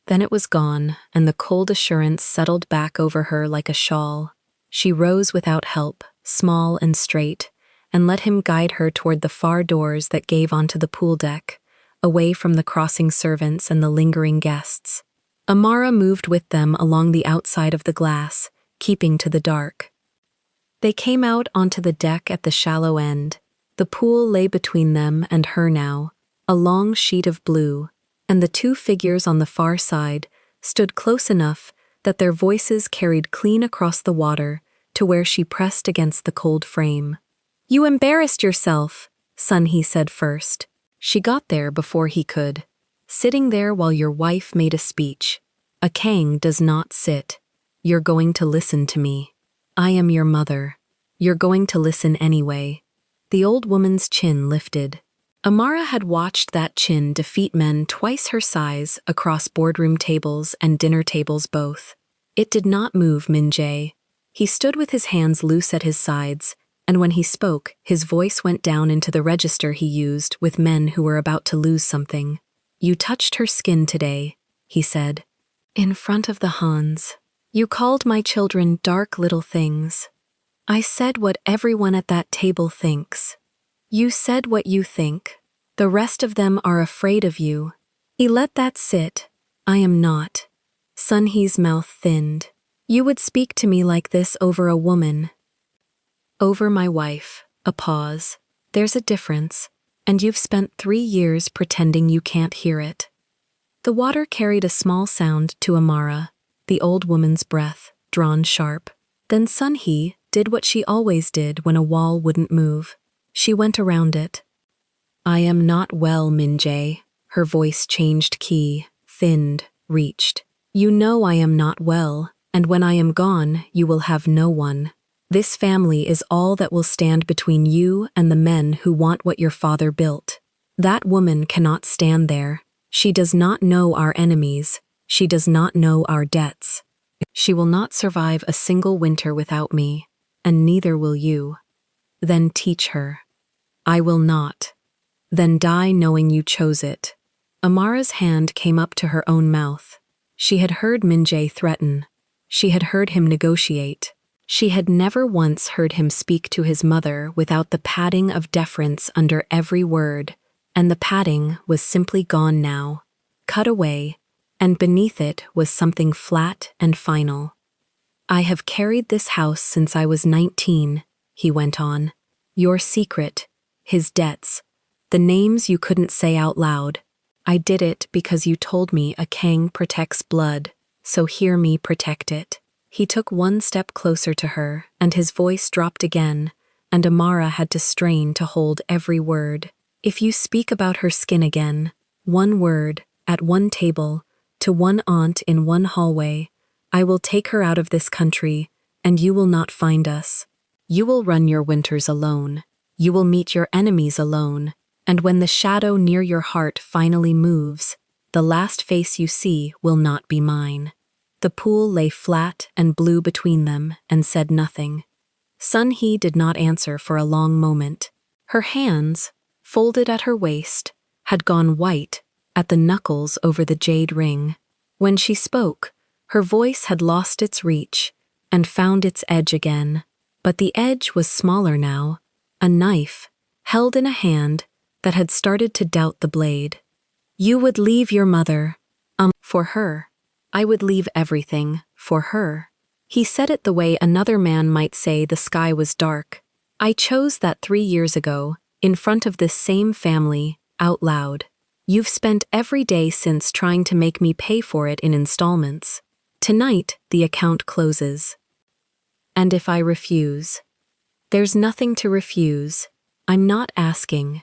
Then it was gone, and the cold assurance settled back over her like a shawl. She rose without help, small and straight, and let him guide her toward the far doors that gave onto the pool deck, away from the crossing servants and the lingering guests. Amara moved with them along the outside of the glass, keeping to the dark. They came out onto the deck at the shallow end. The pool lay between them and her now, a long sheet of blue, and the two figures on the far side stood close enough that their voices carried clean across the water to where she pressed against the cold frame. "You embarrassed yourself," Sunhee said first. She got there before he could. "Sitting there while your wife made a speech. A Kang does not sit. You're going to listen to me. I am your mother. You're going to listen anyway." The old woman's chin lifted. Amara had watched that chin defeat men twice her size across boardroom tables and dinner tables both. It did not move Min-jae. He stood with his hands loose at his sides, and when he spoke, his voice went down into the register he used with men who were about to lose something. "You touched her skin today," he said. "In front of the Hans. You called my children dark little things. I said what everyone at that table thinks. You said what you think. The rest of them are afraid of you. Let that sit. I am not." Sunhee's mouth thinned. "You would speak to me like this over a woman." "Over my wife." A pause. "There's a difference, and you've spent 3 years pretending you can't hear it." The water carried a small sound to Amara, the old woman's breath, drawn sharp. Then Sunhee did what she always did when a wall wouldn't move. She went around it. "I am not well, Min-jae." Her voice changed key, thinned, reached. "You know I am not well, and when I am gone, you will have no one. This family is all that will stand between you and the men who want what your father built. That woman cannot stand there. She does not know our enemies. She does not know our debts. She will not survive a single winter without me, and neither will you. Then teach her." "I will not." "Then die knowing you chose it." Amara's hand came up to her own mouth. She had heard Min-jae threaten. She had heard him negotiate. She had never once heard him speak to his mother without the padding of deference under every word, and the padding was simply gone now, cut away, and beneath it was something flat and final. "I have carried this house since I was 19, he went on. "Your secret, his debts, the names you couldn't say out loud. I did it because you told me a Kang protects blood, so hear me protect it." He took one step closer to her, and his voice dropped again, and Amara had to strain to hold every word. "If you speak about her skin again, one word, at one table, to one aunt in one hallway, I will take her out of this country, and you will not find us. You will run your winters alone. You will meet your enemies alone, and when the shadow near your heart finally moves, the last face you see will not be mine." The pool lay flat and blue between them and said nothing. Sunhee did not answer for a long moment. Her hands, folded at her waist, had gone white at the knuckles over the jade ring. When she spoke, her voice had lost its reach and found its edge again, but the edge was smaller now, a knife held in a hand that had started to doubt the blade. "You would leave your mother, for her. I would leave everything, for her." He said it the way another man might say the sky was dark. "I chose that 3 years ago, in front of this same family, out loud. You've spent every day since trying to make me pay for it in installments. Tonight, the account closes. And if I refuse?" "There's nothing to refuse. I'm not asking."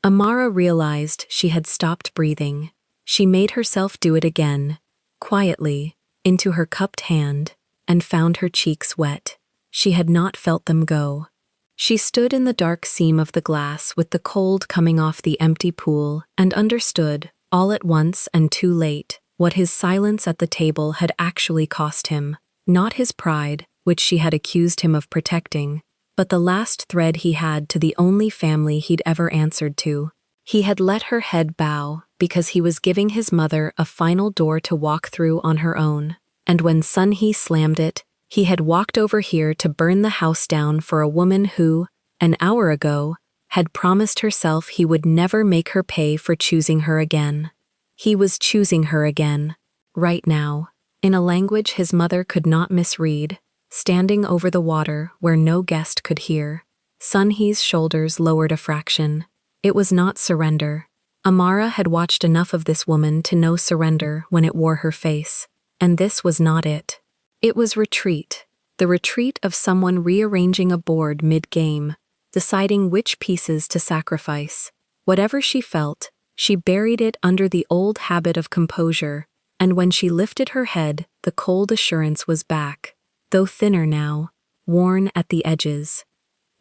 Amara realized she had stopped breathing. She made herself do it again, quietly, into her cupped hand, and found her cheeks wet. She had not felt them go. She stood in the dark seam of the glass with the cold coming off the empty pool and understood, all at once and too late, what his silence at the table had actually cost him. Not his pride, which she had accused him of protecting, but the last thread he had to the only family he'd ever answered to. He had let her head bow because he was giving his mother a final door to walk through on her own, and when Sun-hee slammed it, he had walked over here to burn the house down for a woman who, an hour ago, had promised herself he would never make her pay for choosing her again. He was choosing her again, right now, in a language his mother could not misread, standing over the water where no guest could hear. Sun-hee's shoulders lowered a fraction. It was not surrender. Amara had watched enough of this woman to know surrender when it wore her face, and this was not it. It was retreat, the retreat of someone rearranging a board mid-game, deciding which pieces to sacrifice. Whatever she felt, she buried it under the old habit of composure, and when she lifted her head, the cold assurance was back, though thinner now, worn at the edges.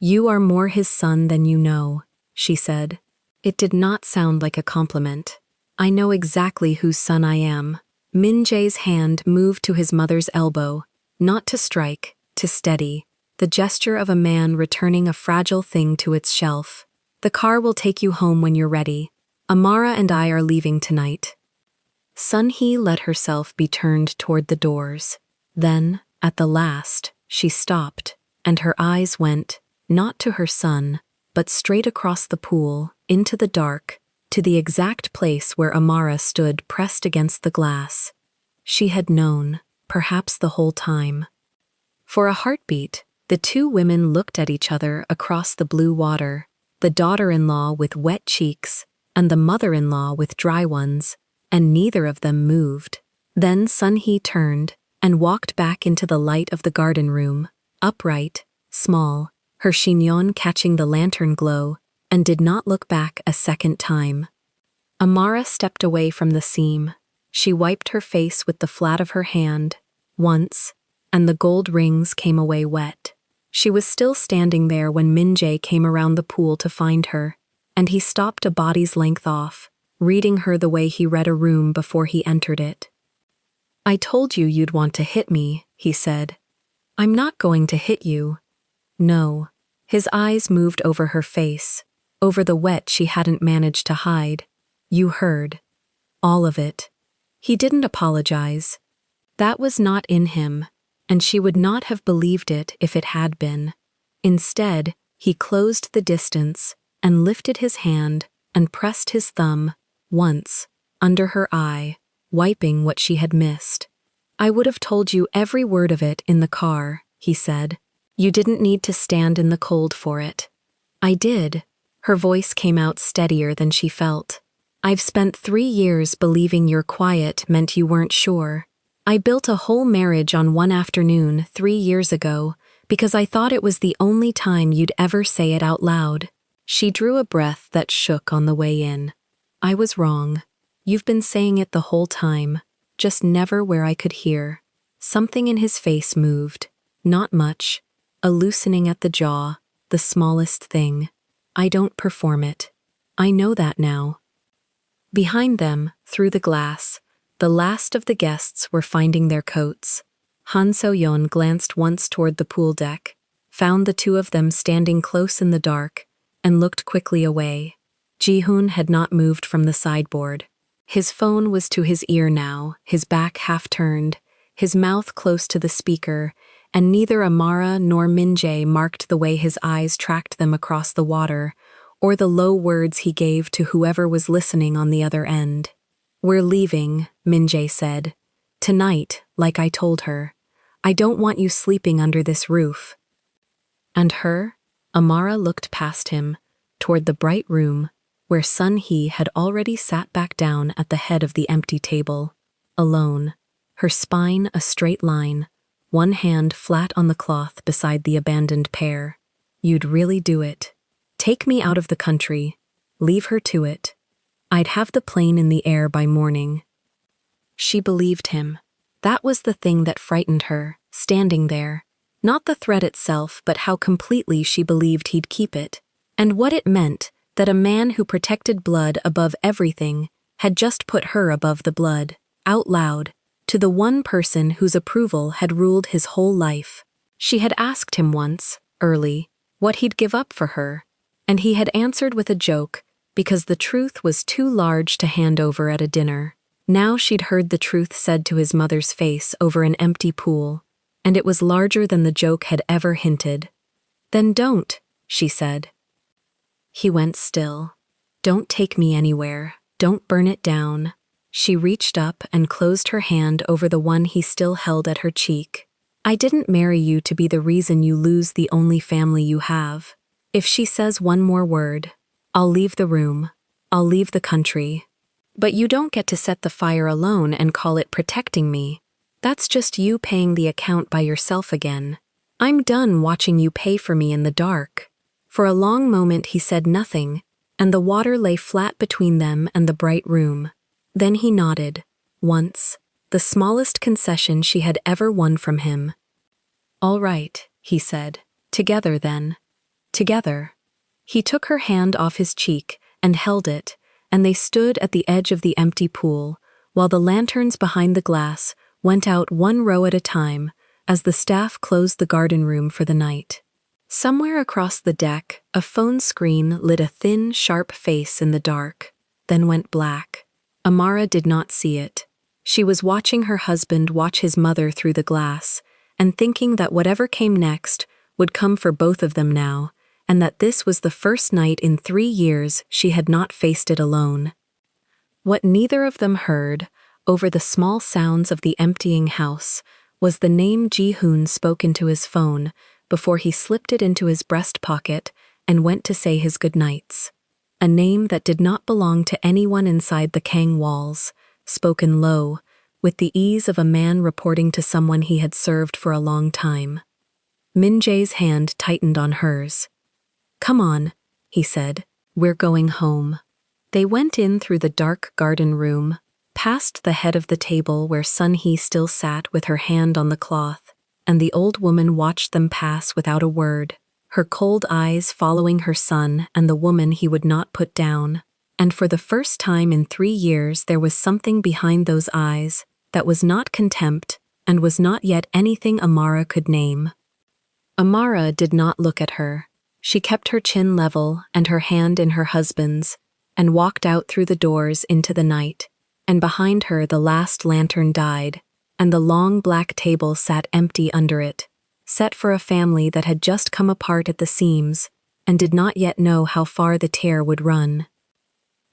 "You are more his son than you know," she said. It did not sound like a compliment. "I know exactly whose son I am." Min-jae's hand moved to his mother's elbow, not to strike, to steady, the gesture of a man returning a fragile thing to its shelf. "The car will take you home when you're ready. Amara and I are leaving tonight." Sun-hee let herself be turned toward the doors. Then, at the last, she stopped, and her eyes went, not to her son, but straight across the pool, into the dark, to the exact place where Amara stood pressed against the glass. She had known, perhaps the whole time. For a heartbeat, the two women looked at each other across the blue water, the daughter-in-law with wet cheeks, and the mother-in-law with dry ones, and neither of them moved. Then Sun-hee turned and walked back into the light of the garden room, upright, small, her chignon catching the lantern glow, and did not look back a second time. Amara stepped away from the seam. She wiped her face with the flat of her hand, once, and the gold rings came away wet. She was still standing there when Min-jae came around the pool to find her, and he stopped a body's length off, reading her the way he read a room before he entered it. "I told you you'd want to hit me," he said. "I'm not going to hit you." No. His eyes moved over her face, over the wet she hadn't managed to hide. "You heard. All of it." He didn't apologize. That was not in him, and she would not have believed it if it had been. Instead, he closed the distance and lifted his hand and pressed his thumb, once, under her eye, wiping what she had missed. "I would have told you every word of it in the car," he said. "You didn't need to stand in the cold for it." "I did." Her voice came out steadier than she felt. "I've spent 3 years believing your quiet meant you weren't sure. I built a whole marriage on one afternoon 3 years ago because I thought it was the only time you'd ever say it out loud." She drew a breath that shook on the way in. "I was wrong. You've been saying it the whole time, just never where I could hear." Something in his face moved. Not much. A loosening at the jaw, the smallest thing. "I don't perform it. I know that now." Behind them, through the glass, the last of the guests were finding their coats. Han So-yeon glanced once toward the pool deck, found the two of them standing close in the dark, and looked quickly away. Ji-hoon had not moved from the sideboard. His phone was to his ear now, his back half turned, his mouth close to the speaker, and neither Amara nor Min-jae marked the way his eyes tracked them across the water, or the low words he gave to whoever was listening on the other end. "We're leaving," Min-jae said. "Tonight, like I told her. I don't want you sleeping under this roof." And her? Amara looked past him, toward the bright room, where Sun-hee had already sat back down at the head of the empty table, alone, her spine a straight line, one hand flat on the cloth beside the abandoned pair. "You'd really do it. Take me out of the country. Leave her to it. I'd have the plane in the air by morning." She believed him. That was the thing that frightened her, standing there. Not the threat itself, but how completely she believed he'd keep it. And what it meant, that a man who protected blood above everything had just put her above the blood, out loud, to the one person whose approval had ruled his whole life. She had asked him once, early, what he'd give up for her, and he had answered with a joke, because the truth was too large to hand over at a dinner. Now she'd heard the truth said to his mother's face over an empty pool, and it was larger than the joke had ever hinted. "Then don't," she said. He went still. "Don't take me anywhere. Don't burn it down." She reached up and closed her hand over the one he still held at her cheek. "I didn't marry you to be the reason you lose the only family you have. If she says one more word, I'll leave the room. I'll leave the country. But you don't get to set the fire alone and call it protecting me. That's just you paying the account by yourself again. I'm done watching you pay for me in the dark." For a long moment he said nothing, and the water lay flat between them and the bright room. Then he nodded, once, the smallest concession she had ever won from him. "All right," he said. "Together then. Together." He took her hand off his cheek and held it, and they stood at the edge of the empty pool, while the lanterns behind the glass went out one row at a time as the staff closed the garden room for the night. Somewhere across the deck, a phone screen lit a thin, sharp face in the dark, then went black. Amara did not see it. She was watching her husband watch his mother through the glass, and thinking that whatever came next would come for both of them now, and that this was the first night in 3 years she had not faced it alone. What neither of them heard, over the small sounds of the emptying house, was the name Ji-hoon spoke into his phone before he slipped it into his breast pocket and went to say his goodnights. A name that did not belong to anyone inside the Kang walls, spoken low, with the ease of a man reporting to someone he had served for a long time. Min-jae's hand tightened on hers. "Come on," he said. "We're going home." They went in through the dark garden room, past the head of the table where Sun-hee still sat with her hand on the cloth, and the old woman watched them pass without a word, her cold eyes following her son and the woman he would not put down. And for the first time in 3 years there was something behind those eyes that was not contempt and was not yet anything Amara could name. Amara did not look at her. She kept her chin level and her hand in her husband's, and walked out through the doors into the night, and behind her the last lantern died, and the long black table sat empty under it, set for a family that had just come apart at the seams and did not yet know how far the tear would run.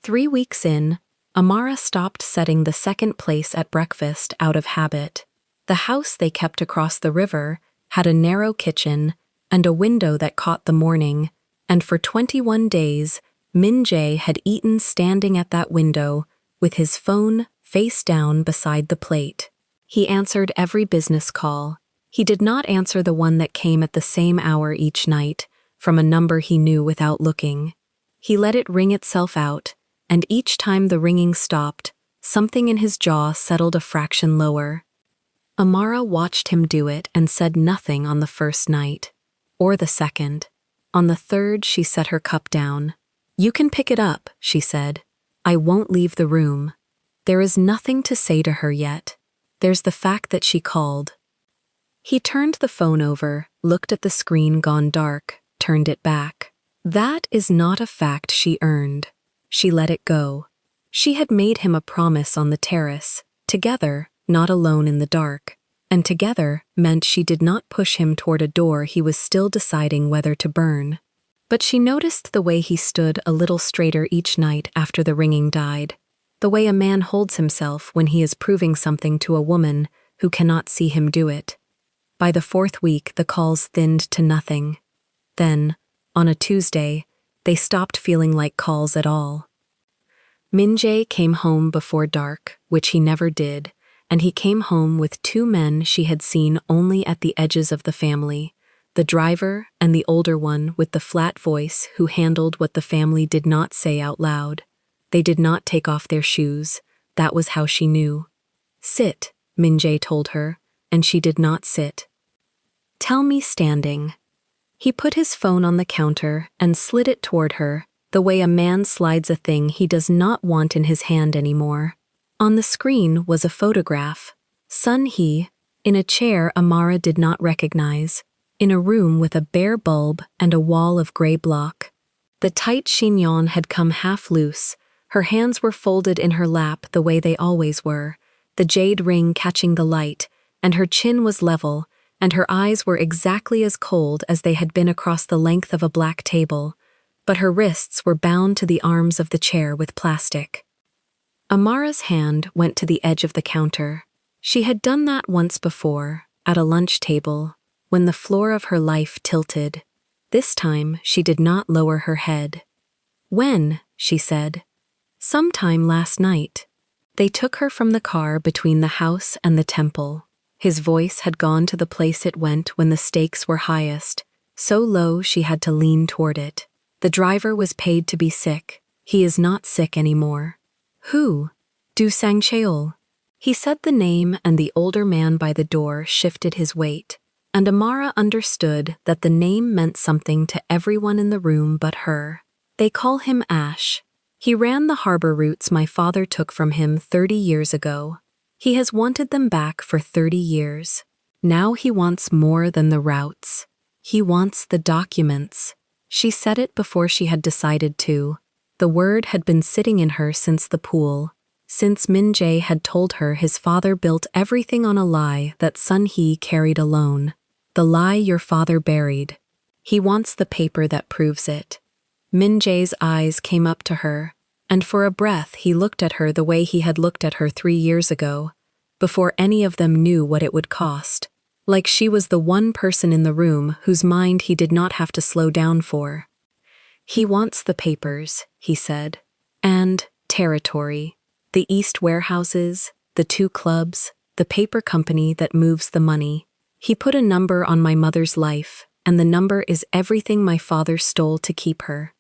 3 weeks in, Amara stopped setting the second place at breakfast out of habit. The house they kept across the river had a narrow kitchen and a window that caught the morning, and for 21 days, Min-jae had eaten standing at that window with his phone face down beside the plate. He answered every business call. He did not answer the one that came at the same hour each night, from a number he knew without looking. He let it ring itself out, and each time the ringing stopped, something in his jaw settled a fraction lower. Amara watched him do it and said nothing on the first night, or the second. On the third, she set her cup down. "You can pick it up," she said. "I won't leave the room." There is nothing to say to her yet. There's the fact that she called. He turned the phone over, looked at the screen gone dark, turned it back. That is not a fact she earned. She let it go. She had made him a promise on the terrace, together, not alone in the dark, and together meant she did not push him toward a door he was still deciding whether to burn. But she noticed the way he stood a little straighter each night after the ringing died, the way a man holds himself when he is proving something to a woman who cannot see him do it. By the 4th week, the calls thinned to nothing. Then, on a Tuesday, they stopped feeling like calls at all. Min-jae came home before dark, which he never did, and he came home with 2 men she had seen only at the edges of the family, the driver and the older one with the flat voice who handled what the family did not say out loud. They did not take off their shoes. That was how she knew. "Sit," Min-jae told her, and she did not sit. "Tell me standing." He put his phone on the counter and slid it toward her, the way a man slides a thing he does not want in his hand anymore. On the screen was a photograph. Sun-hee, in a chair Amara did not recognize, in a room with a bare bulb and a wall of gray block. The tight chignon had come half loose, her hands were folded in her lap the way they always were, the jade ring catching the light, and her chin was level, and her eyes were exactly as cold as they had been across the length of a black table, but her wrists were bound to the arms of the chair with plastic. Amara's hand went to the edge of the counter. She had done that once before, at a lunch table, when the floor of her life tilted. This time she did not lower her head. "When?" she said. "Sometime last night." They took her from the car between the house and the temple. His voice had gone to the place it went when the stakes were highest, so low she had to lean toward it. "The driver was paid to be sick. He is not sick anymore." "Who?" "Du Sang-cheol." He said the name, and the older man by the door shifted his weight, and Amara understood that the name meant something to everyone in the room but her. "They call him Ash. He ran the harbor routes my father took from him 30 years ago. He has wanted them back for 30 years. Now he wants more than the routes. He wants the documents." She said it before she had decided to. The word had been sitting in her since the pool, since Min-jae had told her his father built everything on a lie that Sun-hee carried alone. The lie your father buried. He wants the paper that proves it. Min-jae's eyes came up to her, and for a breath he looked at her the way he had looked at her 3 years ago, before any of them knew what it would cost, like she was the one person in the room whose mind he did not have to slow down for. "He wants the papers," he said, "and territory. The East warehouses, the 2 clubs, the paper company that moves the money. He put a number on my mother's life, and the number is everything my father stole to keep her."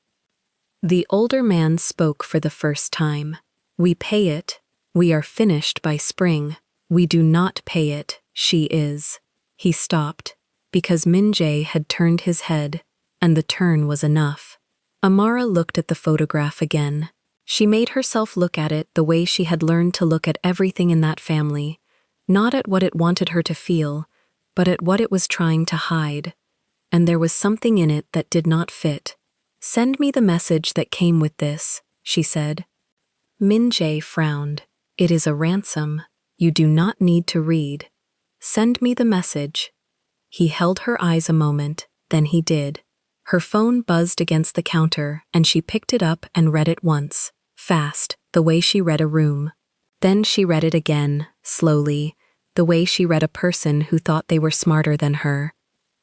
The older man spoke for the first time. "We pay it. We are finished by spring. We do not pay it. She is." He stopped, because Min-jae had turned his head, and the turn was enough. Amara looked at the photograph again. She made herself look at it the way she had learned to look at everything in that family, not at what it wanted her to feel, but at what it was trying to hide. And there was something in it that did not fit. "Send me the message that came with this," she said. Min-jae frowned. "It is a ransom. You do not need to read. Send me the message." He held her eyes a moment, then he did. Her phone buzzed against the counter, and she picked it up and read it once, fast, the way she read a room. Then she read it again, slowly, the way she read a person who thought they were smarter than her.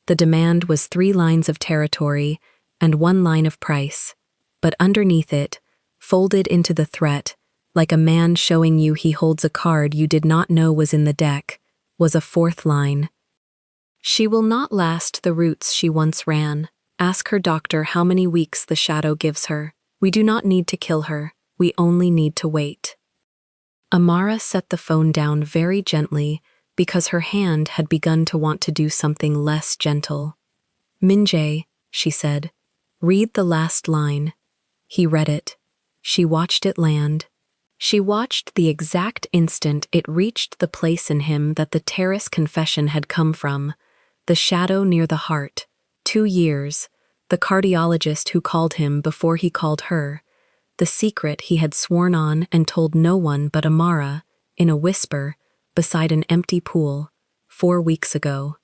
The demand was 3 lines of territory and 1 line of price, but underneath it, folded into the threat, like a man showing you he holds a card you did not know was in the deck, was a 4th line. "She will not last the routes she once ran. Ask her doctor how many weeks the shadow gives her. We do not need to kill her. We only need to wait." Amara set the phone down very gently because her hand had begun to want to do something less gentle. "Min-jae," she said, "read the last line." He read it. She watched it land. She watched the exact instant it reached the place in him that the terrace confession had come from, the shadow near the heart. 2 years, the cardiologist who called him before he called her, the secret he had sworn on and told no one but Amara, in a whisper, beside an empty pool, 4 weeks ago.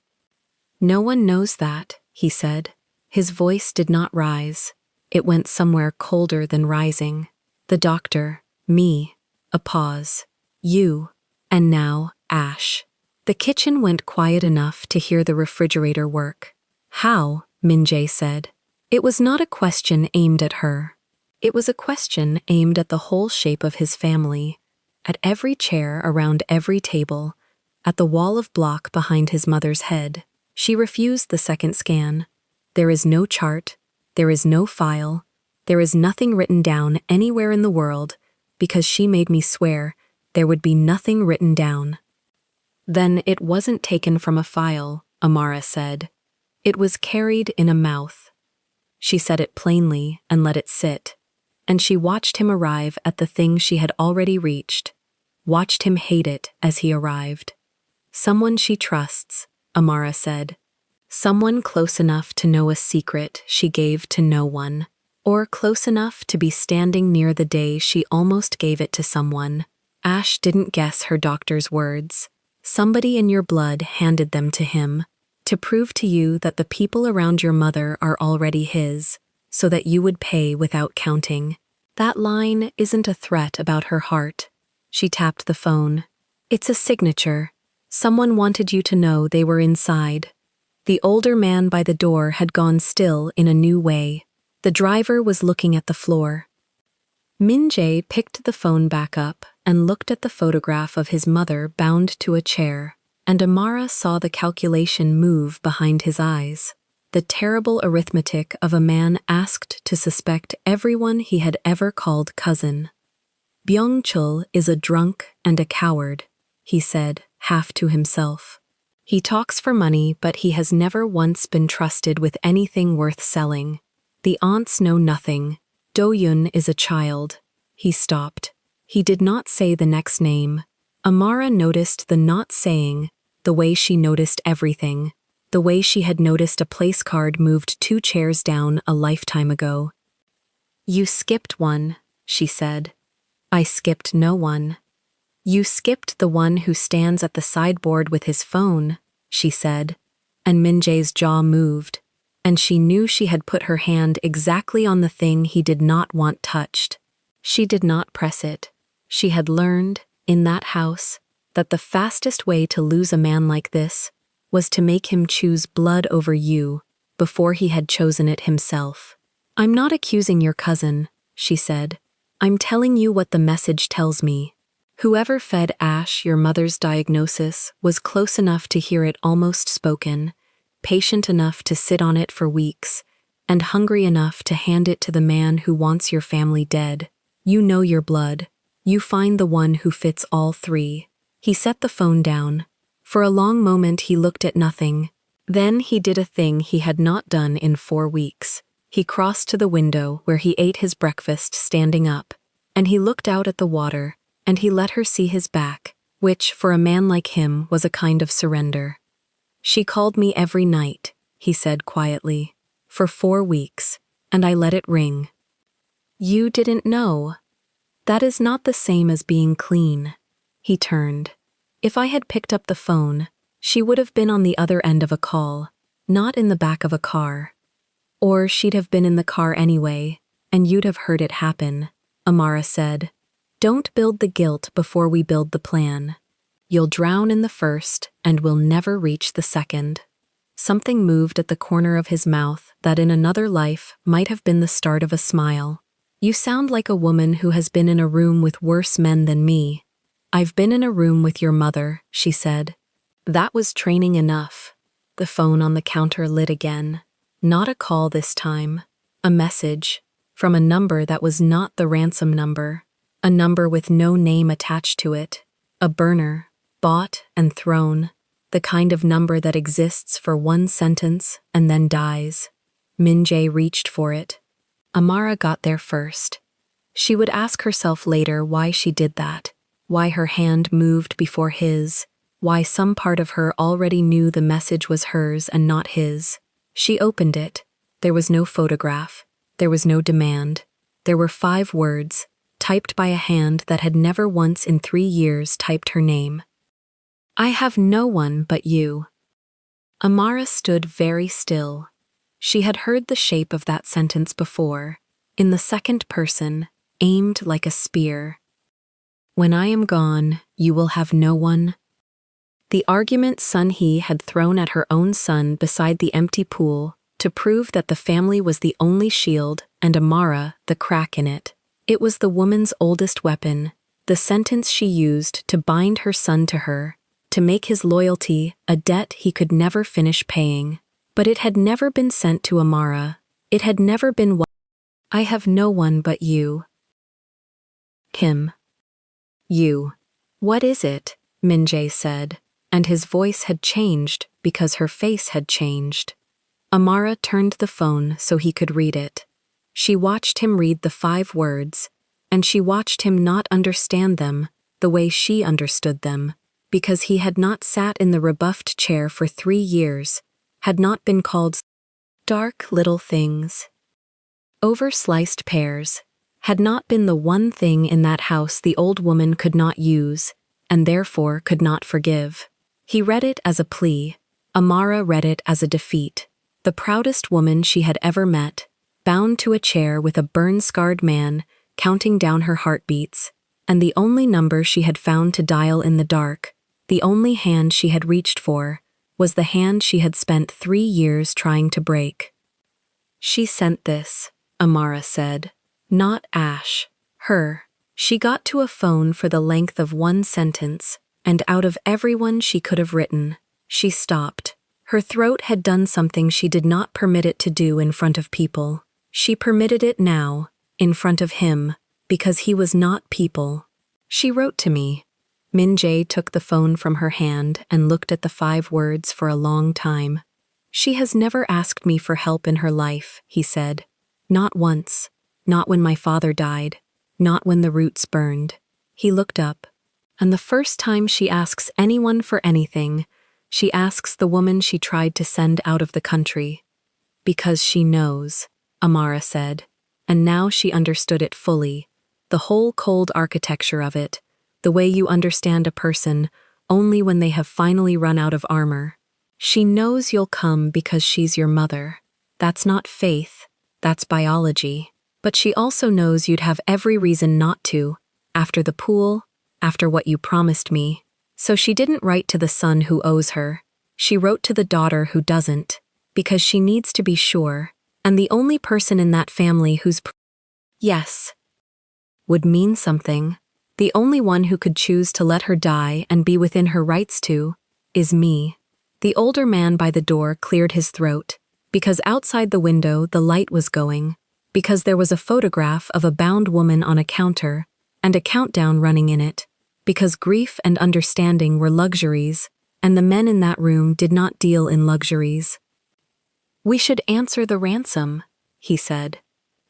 "No one knows that," he said. His voice did not rise. It went somewhere colder than rising. "The doctor, me." A pause. "You. And now, Ash." The kitchen went quiet enough to hear the refrigerator work. "How?" Min-jae said. It was not a question aimed at her. It was a question aimed at the whole shape of his family, at every chair around every table, at the wall of block behind his mother's head. She refused the second scan. There is no chart, there is no file, there is nothing written down anywhere in the world, because she made me swear there would be nothing written down. "Then it wasn't taken from a file," Amara said. "It was carried in a mouth." She said it plainly and let it sit, and she watched him arrive at the thing she had already reached, watched him hate it as he arrived. "Someone she trusts," Amara said. "Someone close enough to know a secret she gave to no one." Or close enough to be standing near the day she almost gave it to someone. Ash didn't guess her doctor's words. Somebody in your blood handed them to him, to prove to you that the people around your mother are already his, so that you would pay without counting. That line isn't a threat about her heart. She tapped the phone. It's a signature. Someone wanted you to know they were inside. The older man by the door had gone still in a new way. The driver was looking at the floor. Min-jae picked the phone back up and looked at the photograph of his mother bound to a chair, and Amara saw the calculation move behind his eyes. The terrible arithmetic of a man asked to suspect everyone he had ever called cousin. Byung-chul is a drunk and a coward, he said, half to himself. He talks for money, but he has never once been trusted with anything worth selling. The aunts know nothing. Do-yun is a child. He stopped. He did not say the next name. Amara noticed the not saying, the way she noticed everything, the way she had noticed a place card moved 2 chairs down a lifetime ago. You skipped one, she said. I skipped no one. You skipped the one who stands at the sideboard with his phone, she said, and Min-jae's jaw moved, and she knew she had put her hand exactly on the thing he did not want touched. She did not press it. She had learned, in that house, that the fastest way to lose a man like this was to make him choose blood over you before he had chosen it himself. I'm not accusing your cousin, she said. I'm telling you what the message tells me. Whoever fed Ash your mother's diagnosis was close enough to hear it almost spoken, patient enough to sit on it for weeks, and hungry enough to hand it to the man who wants your family dead. You know your blood. You find the one who fits all 3. He set the phone down. For a long moment he looked at nothing. Then he did a thing he had not done in 4 weeks. He crossed to the window where he ate his breakfast standing up, and he looked out at the water, and he let her see his back, which, for a man like him, was a kind of surrender. She called me every night, he said quietly, for 4 weeks, and I let it ring. You didn't know. That is not the same as being clean. He turned. If I had picked up the phone, she would have been on the other end of a call, not in the back of a car. Or she'd have been in the car anyway, and you'd have heard it happen, Amara said. Don't build the guilt before we build the plan. You'll drown in the first, and we'll never reach the second. Something moved at the corner of his mouth that in another life might have been the start of a smile. You sound like a woman who has been in a room with worse men than me. I've been in a room with your mother, she said. That was training enough. The phone on the counter lit again. Not a call this time. A message. From a number that was not the ransom number. A number with no name attached to it. A burner. Bought and thrown. The kind of number that exists for 1 sentence and then dies. Min-jae reached for it. Amara got there first. She would ask herself later why she did that, why her hand moved before his, why some part of her already knew the message was hers and not his. She opened it. There was no photograph. There was no demand. There were 5 words, typed by a hand that had never once in 3 years typed her name. I have no one but you. Amara stood very still. She had heard the shape of that sentence before, in the second person, aimed like a spear. When I am gone, you will have no one. The argument Sun-hee had thrown at her own son beside the empty pool to prove that the family was the only shield and Amara the crack in it. It was the woman's oldest weapon, the sentence she used to bind her son to her, to make his loyalty a debt he could never finish paying. But it had never been sent to Amara. It had never been I have no one but you. Him. You. What is it? Min-jae said, and his voice had changed because her face had changed. Amara turned the phone so he could read it. She watched him read the 5 words, and she watched him not understand them the way she understood them, because he had not sat in the rebuffed chair for 3 years, had not been called dark little things. Over-sliced pears had not been the one thing in that house the old woman could not use, and therefore could not forgive. He read it as a plea. Amara read it as a defeat. The proudest woman she had ever met, bound to a chair with a burn-scarred man, counting down her heartbeats, and the only number she had found to dial in the dark, the only hand she had reached for, was the hand she had spent 3 years trying to break. She sent this, Amara said. Not Ash. Her. She got to a phone for the length of one sentence, and out of everyone she could have written, she stopped. Her throat had done something she did not permit it to do in front of people. She permitted it now, in front of him, because he was not people. She wrote to me. Min-jae took the phone from her hand and looked at the 5 words for a long time. She has never asked me for help in her life, he said. Not once. Not when my father died. Not when the roots burned. He looked up. And the first time she asks anyone for anything, she asks the woman she tried to send out of the country. Because she knows, Amara said. And now she understood it fully. The whole cold architecture of it. The way you understand a person only when they have finally run out of armor. She knows you'll come because she's your mother. That's not faith, that's biology. But she also knows you'd have every reason not to, after the pool, after what you promised me. So she didn't write to the son who owes her. She wrote to the daughter who doesn't, because she needs to be sure, and the only person in that family whose yes would mean something, the only one who could choose to let her die and be within her rights to, is me. The older man by the door cleared his throat, because outside the window the light was going, because there was a photograph of a bound woman on a counter, and a countdown running in it, because grief and understanding were luxuries, and the men in that room did not deal in luxuries. We should answer the ransom, he said.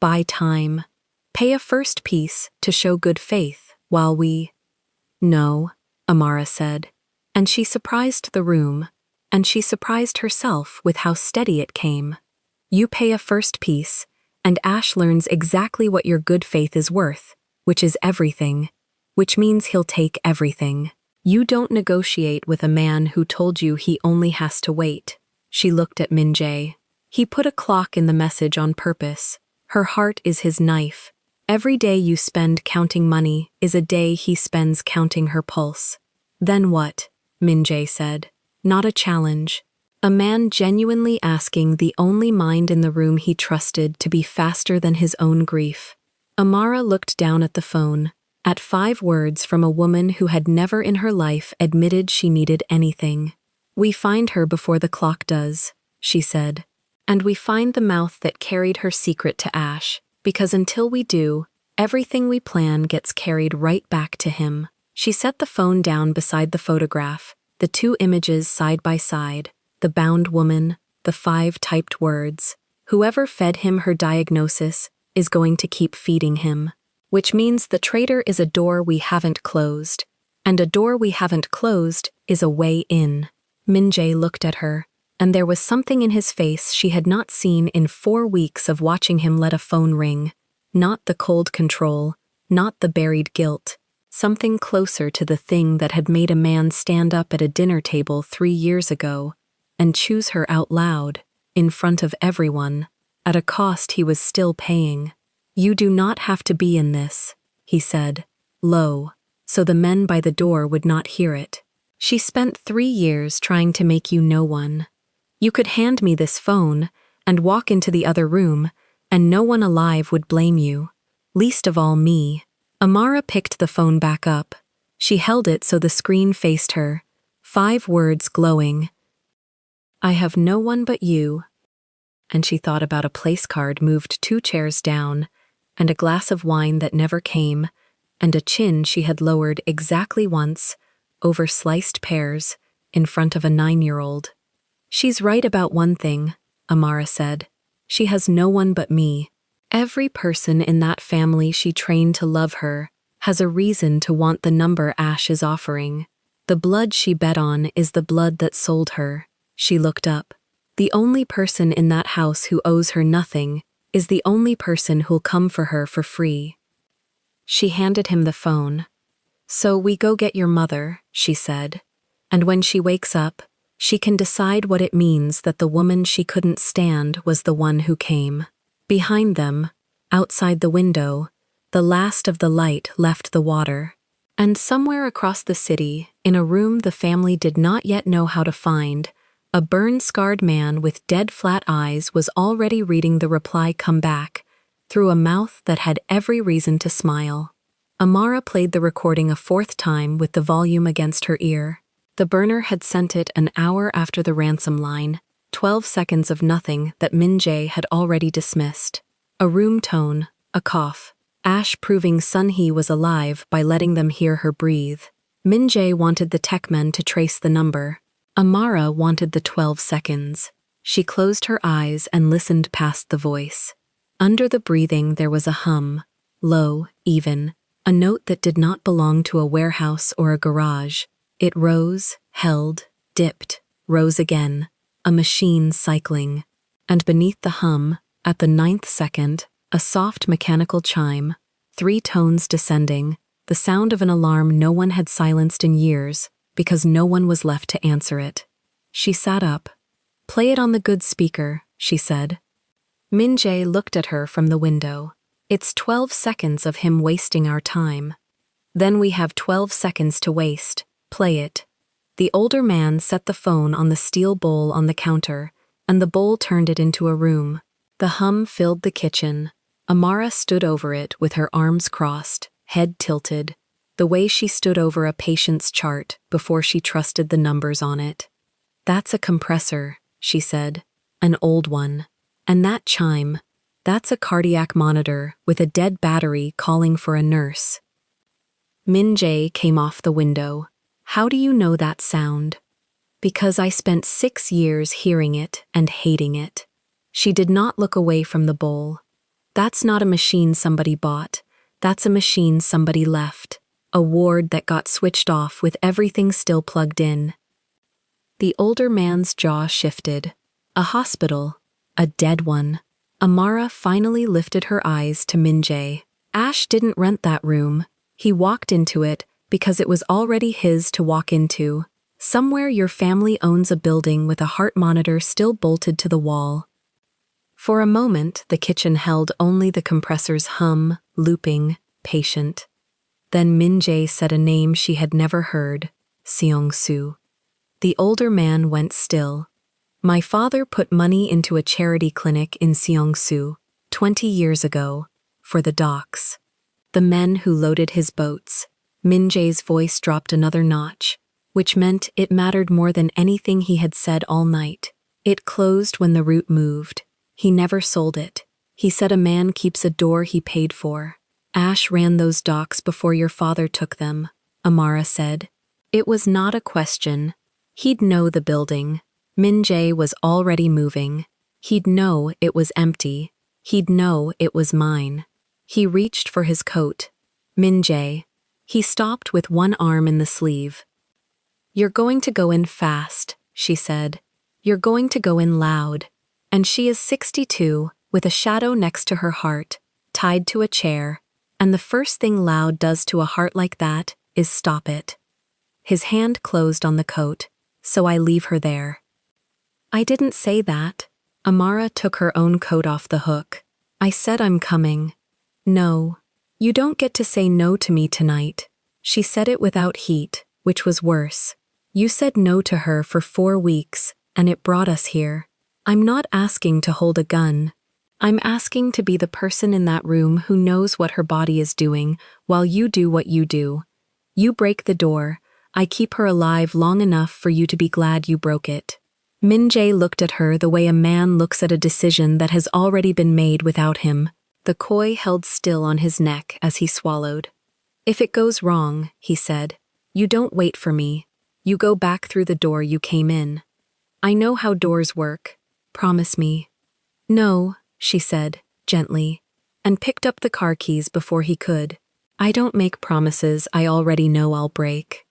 Buy time. Pay a first piece to show good faith, while we— No, Amara said, and she surprised the room, and she surprised herself with how steady it came. You pay a first piece, and Ash learns exactly what your good faith is worth, which is everything, which means he'll take everything. You don't negotiate with a man who told you he only has to wait. She looked at Min-jae. He put a clock in the message on purpose. Her heart is his knife. Every day you spend counting money is a day he spends counting her pulse. Then what? Min-jae said. Not a challenge. A man genuinely asking the only mind in the room he trusted to be faster than his own grief. Amara looked down at the phone, at 5 words from a woman who had never in her life admitted she needed anything. We find her before the clock does, she said. And we find the mouth that carried her secret to Ash, because until we do, everything we plan gets carried right back to him. She set the phone down beside the photograph, the 2 images side by side, the bound woman, the 5 typed words. Whoever fed him her diagnosis is going to keep feeding him. Which means the traitor is a door we haven't closed, and a door we haven't closed is a way in. Min-jae looked at her, and there was something in his face she had not seen in 4 weeks of watching him let a phone ring. Not the cold control, not the buried guilt. Something closer to the thing that had made a man stand up at a dinner table 3 years ago and choose her out loud, in front of everyone, at a cost he was still paying. You do not have to be in this, he said, low, so the men by the door would not hear it. She spent 3 years trying to make you no one. You could hand me this phone and walk into the other room, and no one alive would blame you, least of all me. Amara picked the phone back up. She held it so the screen faced her, 5 words glowing. I have no one but you. And she thought about a place card moved 2 chairs down, and a glass of wine that never came, and a chin she had lowered exactly once, over sliced pears, in front of a 9-year-old. She's right about one thing, Amara said. She has no one but me. Every person in that family she trained to love her has a reason to want the number Ash is offering. The blood she bet on is the blood that sold her. She looked up. The only person in that house who owes her nothing is the only person who'll come for her for free. She handed him the phone. So we go get your mother, she said. And when she wakes up, she can decide what it means that the woman she couldn't stand was the one who came. Behind them, outside the window, the last of the light left the water. And somewhere across the city, in a room the family did not yet know how to find, a burn-scarred man with dead flat eyes was already reading the reply come back, through a mouth that had every reason to smile. Amara played the recording a fourth time with the volume against her ear. The burner had sent it an hour after the ransom line, 12 seconds of nothing that Min-jae had already dismissed. A room tone, a cough. Ash proving Sun-hee was alive by letting them hear her breathe. Min-jae wanted the techmen to trace the number. Amara wanted the 12 seconds. She closed her eyes and listened past the voice. Under the breathing there was a hum, low, even, a note that did not belong to a warehouse or a garage. It rose, held, dipped, rose again, a machine cycling. And beneath the hum, at the 9th second, a soft mechanical chime, 3 tones descending, the sound of an alarm no one had silenced in years, because no one was left to answer it. She sat up. "Play it on the good speaker," she said. Min-jae looked at her from the window. "It's 12 seconds of him wasting our time. Then we have 12 seconds to waste. Play it." The older man set the phone on the steel bowl on the counter, and the bowl turned it into a room. The hum filled the kitchen. Amara stood over it with her arms crossed, head tilted, the way she stood over a patient's chart before she trusted the numbers on it. "That's a compressor," she said, "an old one. And that chime, that's a cardiac monitor with a dead battery calling for a nurse." Min-jae came off the window. "How do you know that sound?" "Because I spent 6 years hearing it and hating it." She did not look away from the bowl. "That's not a machine somebody bought. That's a machine somebody left. A ward that got switched off with everything still plugged in." The older man's jaw shifted. A hospital. A dead one. Amara finally lifted her eyes to Min-jae. Ash didn't rent that room. He walked into it because it was already his to walk into. Somewhere your family owns a building with a heart monitor still bolted to the wall. For a moment, the kitchen held only the compressor's hum, looping, patient. Then Min-jae said a name she had never heard, Seong-soo. The older man went still. "My father put money into a charity clinic in Seong-soo, 20 years ago, for the docks. The men who loaded his boats." Min-jae's voice dropped another notch, which meant it mattered more than anything he had said all night. "It closed when the route moved. He never sold it. He said a man keeps a door he paid for. Ash ran those docks before your father took them," Amara said. It was not a question. He'd know the building. Min-jae was already moving. He'd know it was empty. He'd know it was mine. He reached for his coat. "Min-jae." He stopped with one arm in the sleeve. "You're going to go in fast," she said. "You're going to go in loud." And she is 62, with a shadow next to her heart, tied to a chair, and the first thing loud does to a heart like that is stop it. His hand closed on the coat, "So I leave her there." "I didn't say that." Amara took her own coat off the hook. "I said I'm coming." "No. You don't get to say no to me tonight." She said it without heat, which was worse. "You said no to her for 4 weeks, and it brought us here. I'm not asking to hold a gun. I'm asking to be the person in that room who knows what her body is doing while you do what you do. You break the door. I keep her alive long enough for you to be glad you broke it." Min-jae looked at her the way a man looks at a decision that has already been made without him. The koi held still on his neck as he swallowed. "If it goes wrong," he said, "you don't wait for me. You go back through the door you came in. I know how doors work. Promise me." "No," she said, gently, and picked up the car keys before he could. "I don't make promises I already know I'll break."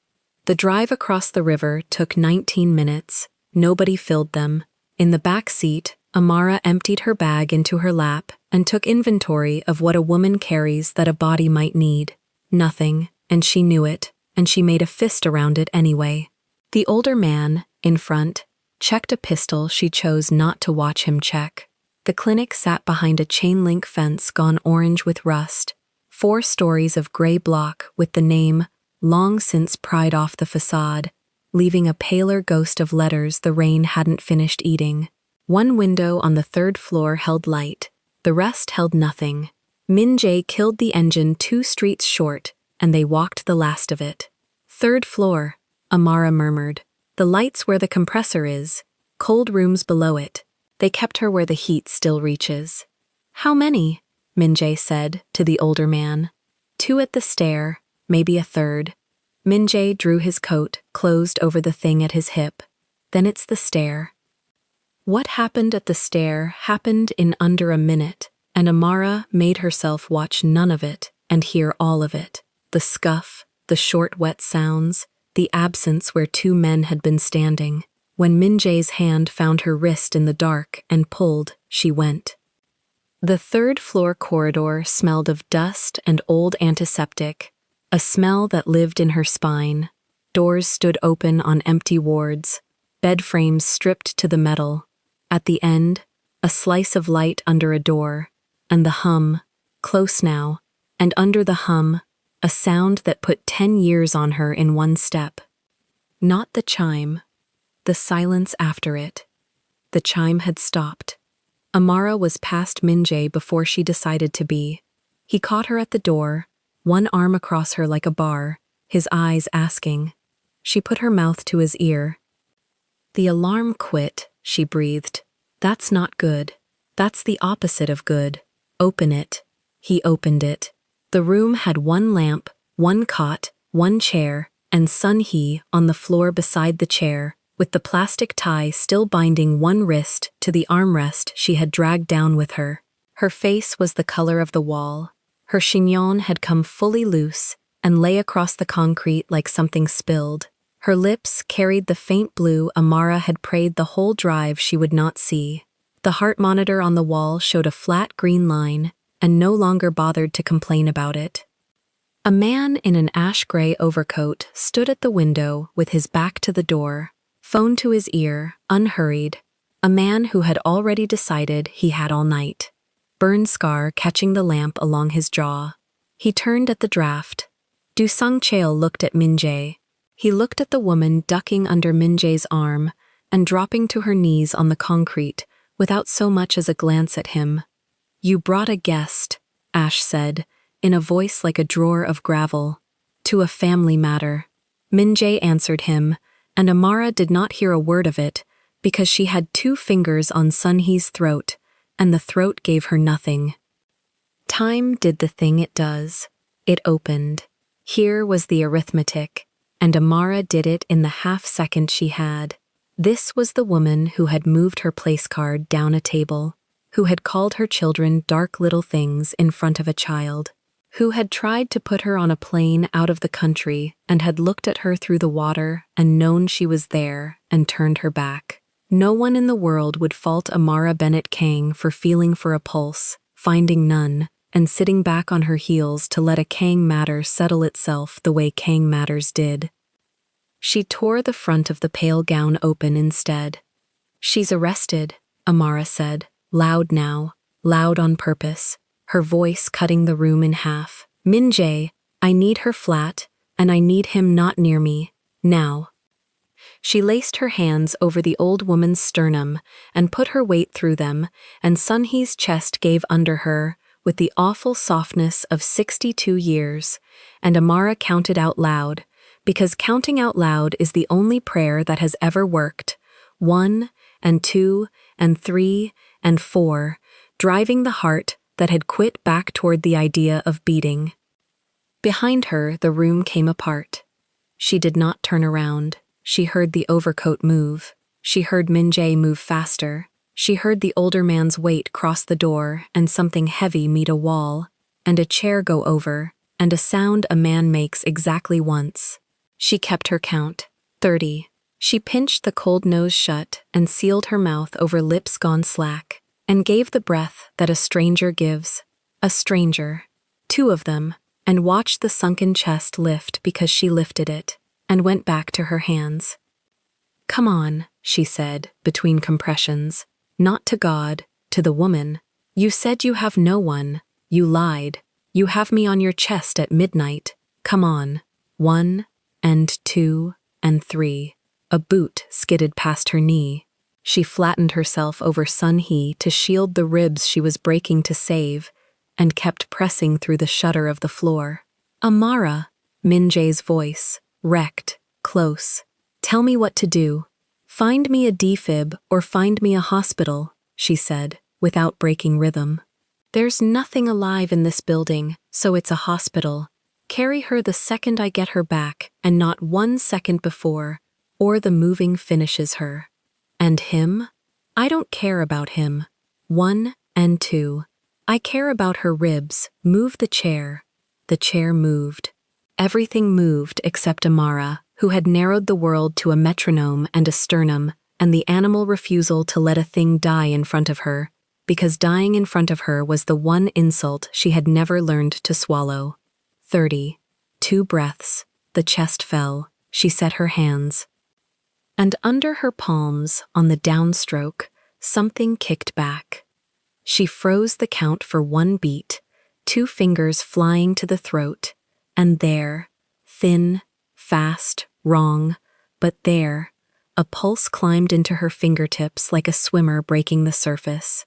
The drive across the river took 19 minutes. Nobody filled them. In the back seat, Amara emptied her bag into her lap and took inventory of what a woman carries that a body might need. Nothing, and she knew it, and she made a fist around it anyway. The older man, in front, checked a pistol she chose not to watch him check. The clinic sat behind a chain-link fence gone orange with rust, 4 stories of gray block with the name long since pried off the facade, leaving a paler ghost of letters the rain hadn't finished eating. One window on the 3rd floor held light, the rest held nothing. Min-jae killed the engine 2 streets short, and they walked the last of it. 3rd floor, Amara murmured. The lights where the compressor is, cold rooms below it. They kept her where the heat still reaches. How many? Min-jae said to the older man. 2 at the stair, maybe a 3rd. Min-jae drew his coat, closed over the thing at his hip. Then it's the stair. What happened at the stair happened in under a minute, and Amara made herself watch none of it and hear all of it. The scuff, the short wet sounds, the absence where 2 men had been standing. When Min-jae's hand found her wrist in the dark and pulled, she went. The 3rd floor corridor smelled of dust and old antiseptic, a smell that lived in her spine. Doors stood open on empty wards, bed frames stripped to the metal. At the end, a slice of light under a door, and the hum, close now, and under the hum, a sound that put 10 years on her in one step. Not the chime, the silence after it. The chime had stopped. Amara was past Min-jae before she decided to be. He caught her at the door, one arm across her like a bar, his eyes asking. She put her mouth to his ear. The alarm quit, she breathed. That's not good. That's the opposite of good. Open it. He opened it. The room had 1 lamp, 1 cot, 1 chair, and Sun-hee on the floor beside the chair, with the plastic tie still binding one wrist to the armrest she had dragged down with her. Her face was the color of the wall. Her chignon had come fully loose and lay across the concrete like something spilled. Her lips carried the faint blue Amara had prayed the whole drive she would not see. The heart monitor on the wall showed a flat green line, and no longer bothered to complain about it. A man in an ash-gray overcoat stood at the window with his back to the door, phone to his ear, unhurried, a man who had already decided he had all night. Burn scar catching the lamp along his jaw. He turned at the draft. Du Sung-cheol looked at Min-jae. He looked at the woman ducking under Min-jae's arm and dropping to her knees on the concrete without so much as a glance at him. You brought a guest, Ash said, in a voice like a drawer of gravel. To a family matter. Min-jae answered him, and Amara did not hear a word of it because she had 2 fingers on Sun-hee's throat, and the throat gave her nothing. Time did the thing it does. It opened. Here was the arithmetic, and Amara did it in the half-second she had. This was the woman who had moved her place card down a table, who had called her children dark little things in front of a child, who had tried to put her on a plane out of the country and had looked at her through the water and known she was there and turned her back. No one in the world would fault Amara Bennett Kang for feeling for a pulse, finding none, and sitting back on her heels to let a Kang matter settle itself the way Kang matters did. She tore the front of the pale gown open instead. She's arrested, Amara said, loud now, loud on purpose, her voice cutting the room in half. Min-jae, I need her flat, and I need him not near me, now. She laced her hands over the old woman's sternum and put her weight through them, and Sun-hee's chest gave under her with the awful softness of 62 years, and Amara counted out loud, because counting out loud is the only prayer that has ever worked. 1 and 2 and 3 and 4, driving the heart that had quit back toward the idea of beating. Behind her, the room came apart. She did not turn around. She heard the overcoat move. She heard Min-jae move faster. She heard the older man's weight cross the door and something heavy meet a wall, and a chair go over, and a sound a man makes exactly once. She kept her count. 30. She pinched the cold nose shut and sealed her mouth over lips gone slack, and gave the breath that a stranger gives. A stranger. Two of them, and watched the sunken chest lift because she lifted it, and went back to her hands. "Come on," she said, between compressions. "Not to God, to the woman. You said you have no one. You lied. You have me on your chest at midnight. Come on." 1, and 2, and 3. A boot skidded past her knee. She flattened herself over Sun-hee to shield the ribs she was breaking to save, and kept pressing through the shudder of the floor. "Amara," Min-jae's voice, wrecked, close. "Tell me what to do. Find me a defib or find me a hospital," she said, without breaking rhythm. "There's nothing alive in this building, so it's a hospital. Carry her the second I get her back, and not 1 second before, or the moving finishes her. And him? I don't care about him. 1 and 2. I care about her ribs. Move the chair." The chair moved. Everything moved except Amara, who had narrowed the world to a metronome and a sternum, and the animal refusal to let a thing die in front of her, because dying in front of her was the one insult she had never learned to swallow. 30. 2 breaths. The chest fell. She set her hands. And under her palms, on the downstroke, something kicked back. She froze the count for 1 beat, 2 fingers flying to the throat, and there, thin, fast, wrong, but there, a pulse climbed into her fingertips like a swimmer breaking the surface.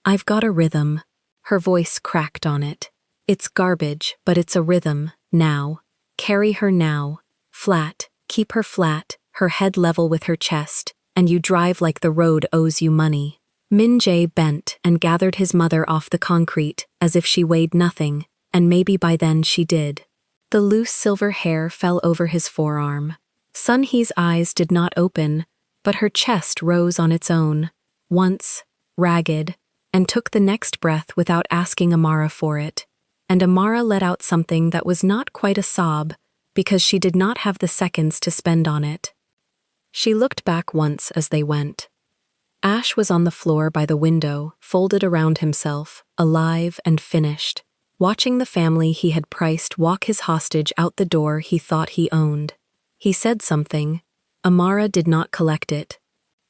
"I've got a rhythm." Her voice cracked on it. "It's garbage, but it's a rhythm, now. Carry her now. Flat, keep her flat, her head level with her chest, and you drive like the road owes you money." Min-jae bent and gathered his mother off the concrete as if she weighed nothing, and maybe by then she did. The loose silver hair fell over his forearm. Sun-hee's eyes did not open, but her chest rose on its own, once, ragged, and took the next breath without asking Amara for it. And Amara let out something that was not quite a sob, because she did not have the seconds to spend on it. She looked back once as they went. Ash was on the floor by the window, folded around himself, alive and finished, watching the family he had priced walk his hostage out the door he thought he owned. He said something. Amara did not collect it.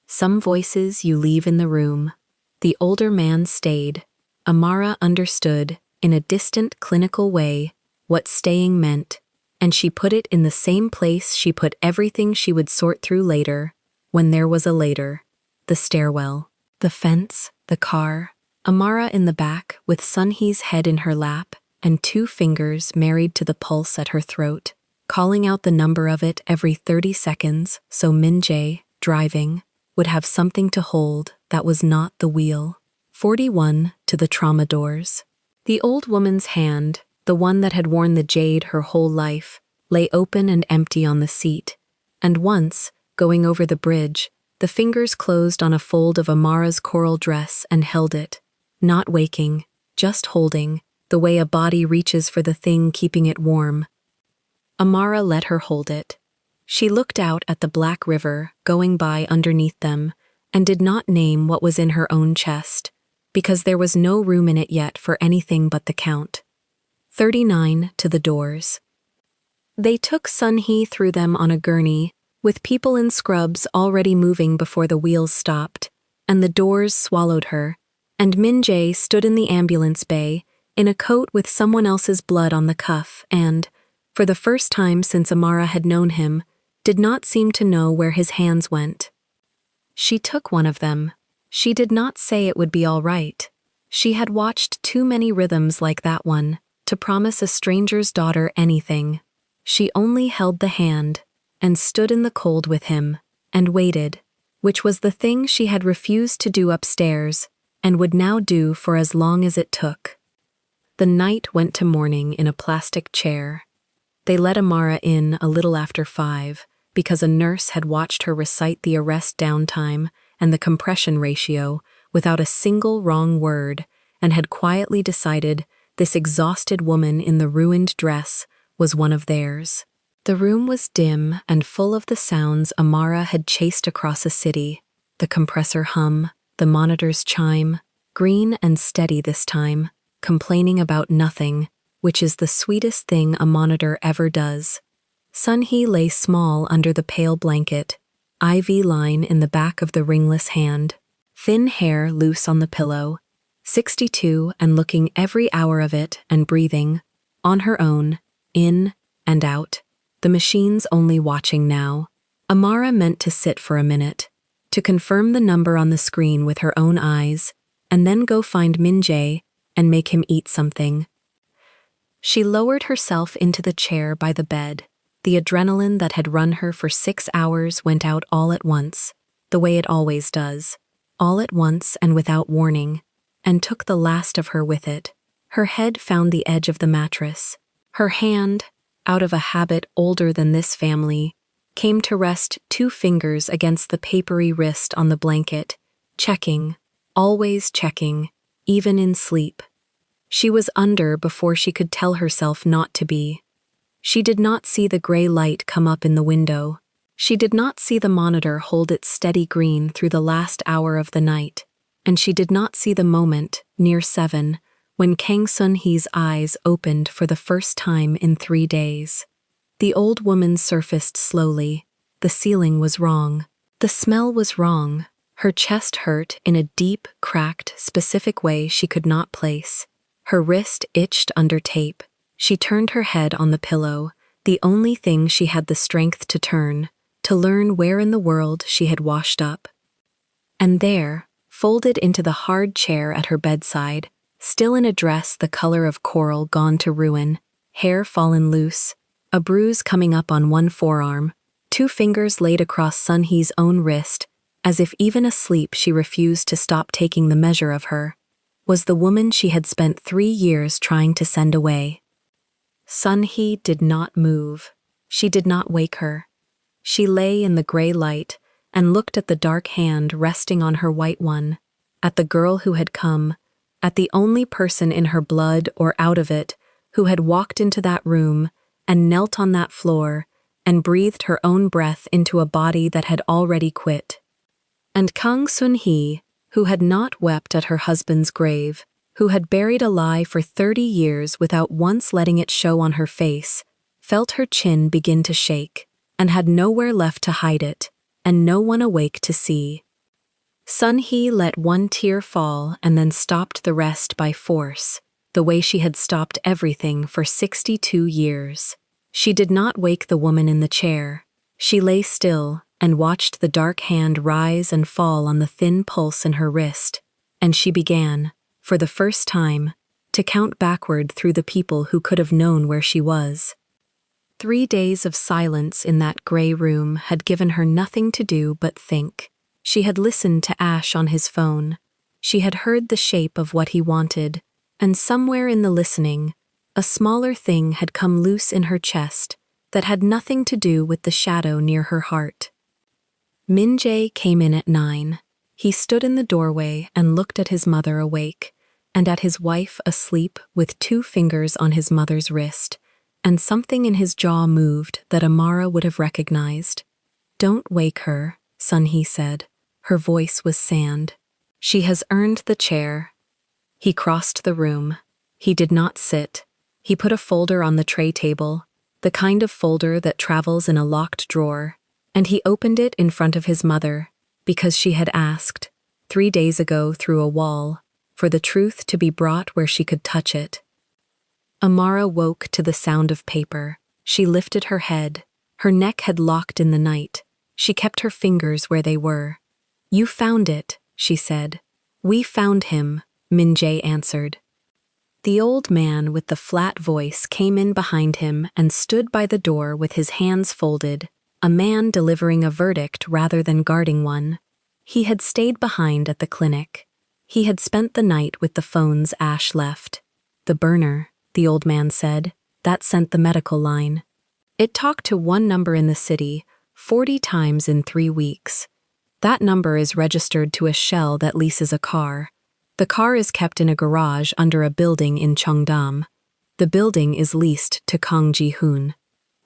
"Some voices you leave in the room." The older man stayed. Amara understood, in a distant clinical way, what staying meant, and she put it in the same place she put everything she would sort through later, when there was a later. The stairwell, the fence, the car. Amara in the back, with Sun-hee's head in her lap, and 2 fingers married to the pulse at her throat, calling out the number of it every 30 seconds so Min-jae, driving, would have something to hold that was not the wheel. 41 to the trauma doors. The old woman's hand, the one that had worn the jade her whole life, lay open and empty on the seat, and once, going over the bridge, the fingers closed on a fold of Amara's coral dress and held it, not waking, just holding, the way a body reaches for the thing keeping it warm. Amara let her hold it. She looked out at the black river going by underneath them and did not name what was in her own chest, because there was no room in it yet for anything but the count. 39 to the doors. They took Sun-hee through them on a gurney, with people in scrubs already moving before the wheels stopped, and the doors swallowed her, and Min-jae stood in the ambulance bay, in a coat with someone else's blood on the cuff and, for the first time since Amara had known him, did not seem to know where his hands went. She took one of them. She did not say it would be all right. She had watched too many rhythms like that one to promise a stranger's daughter anything. She only held the hand, and stood in the cold with him, and waited, which was the thing she had refused to do upstairs, and would now do for as long as it took. The night went to morning in a plastic chair. They let Amara in a little after 5, because a nurse had watched her recite the arrest downtime and the compression ratio without a single wrong word, and had quietly decided this exhausted woman in the ruined dress was one of theirs. The room was dim and full of the sounds Amara had chased across a city, the compressor hum, the monitor's chime, green and steady this time, complaining about nothing, which is the sweetest thing a monitor ever does. Sun-hee lay small under the pale blanket, IV line in the back of the ringless hand, thin hair loose on the pillow, 62 and looking every hour of it and breathing, on her own, in and out, the machines only watching now. Amara meant to sit for a minute, to confirm the number on the screen with her own eyes, and then go find Min-jae and make him eat something. She lowered herself into the chair by the bed. The adrenaline that had run her for 6 hours went out all at once, the way it always does, all at once and without warning, and took the last of her with it. Her head found the edge of the mattress. Her hand, out of a habit older than this family, came to rest 2 fingers against the papery wrist on the blanket, checking, always checking, even in sleep. She was under before she could tell herself not to be. She did not see the gray light come up in the window. She did not see the monitor hold its steady green through the last hour of the night, and she did not see the moment, near 7, when Kang Sun-hee's eyes opened for the first time in 3 days. The old woman surfaced slowly. The ceiling was wrong. The smell was wrong. Her chest hurt in a deep, cracked, specific way she could not place. Her wrist itched under tape. She turned her head on the pillow, the only thing she had the strength to turn, to learn where in the world she had washed up. And there, folded into the hard chair at her bedside, still in a dress the color of coral gone to ruin, hair fallen loose, a bruise coming up on one forearm, 2 fingers laid across Sun-hee's own wrist, as if even asleep she refused to stop taking the measure of her, was the woman she had spent 3 years trying to send away. Sun-hee did not move. She did not wake her. She lay in the gray light and looked at the dark hand resting on her white one, at the girl who had come, at the only person in her blood or out of it who had walked into that room and knelt on that floor and breathed her own breath into a body that had already quit. And Kang Sun-hee, who had not wept at her husband's grave, who had buried a lie for 30 years without once letting it show on her face, felt her chin begin to shake, and had nowhere left to hide it, and no one awake to see. Sun-hee let 1 tear fall and then stopped the rest by force, the way she had stopped everything for 62 years. She did not wake the woman in the chair. She lay still and watched the dark hand rise and fall on the thin pulse in her wrist, and she began, for the first time, to count backward through the people who could have known where she was. 3 days of silence in that gray room had given her nothing to do but think. She had listened to Ash on his phone. She had heard the shape of what he wanted, and somewhere in the listening, a smaller thing had come loose in her chest that had nothing to do with the shadow near her heart. Min-jae came in at 9. He stood in the doorway and looked at his mother awake, and at his wife asleep with 2 fingers on his mother's wrist, and something in his jaw moved that Amara would have recognized. "Don't wake her," Sun-hee said. Her voice was sand. "She has earned the chair." He crossed the room. He did not sit. He put a folder on the tray table, the kind of folder that travels in a locked drawer, and he opened it in front of his mother, because she had asked, 3 days ago through a wall, for the truth to be brought where she could touch it. Amara woke to the sound of paper. She lifted her head. Her neck had locked in the night. She kept her fingers where they were. "You found it," she said. "We found him," Min-jae answered. The old man with the flat voice came in behind him and stood by the door with his hands folded, a man delivering a verdict rather than guarding one. He had stayed behind at the clinic. He had spent the night with the phones Ash left. "The burner," the old man said, "that sent the medical line. It talked to one number in the city 40 times in 3 weeks. That number is registered to a shell that leases a car. The car is kept in a garage under a building in Cheongdam. The building is leased to Kang Ji-hoon."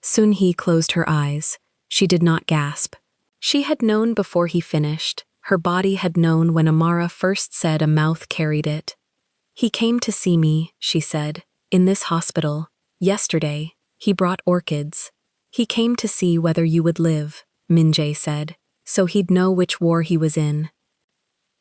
Sun-hee closed her eyes. She did not gasp. She had known before he finished. Her body had known when Amara first said a mouth carried it. "He came to see me," she said, "in this hospital. Yesterday, he brought orchids. He came to see whether you would live," Minjae said, "so he'd know which war he was in."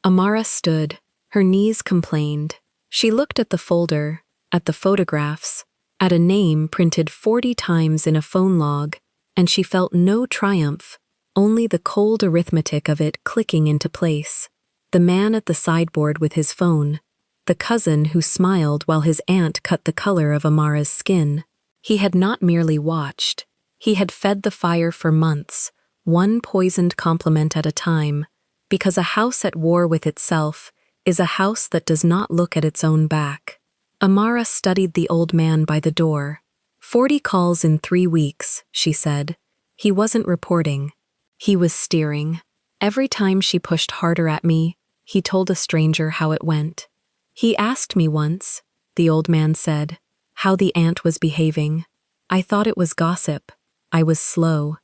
Amara stood. Her knees complained. She looked at the folder, at the photographs, at a name printed 40 times in a phone log, and she felt no triumph, only the cold arithmetic of it clicking into place. The man at the sideboard with his phone, the cousin who smiled while his aunt cut the color of Amara's skin. He had not merely watched. He had fed the fire for months, one poisoned compliment at a time, because a house at war with itself is a house that does not look at its own back. Amara studied the old man by the door. 40 calls in 3 weeks, she said. He wasn't reporting. He was steering. Every time she pushed harder at me, he told a stranger how it went. "He asked me once," the old man said, "how the aunt was behaving. I thought it was gossip. I was slow."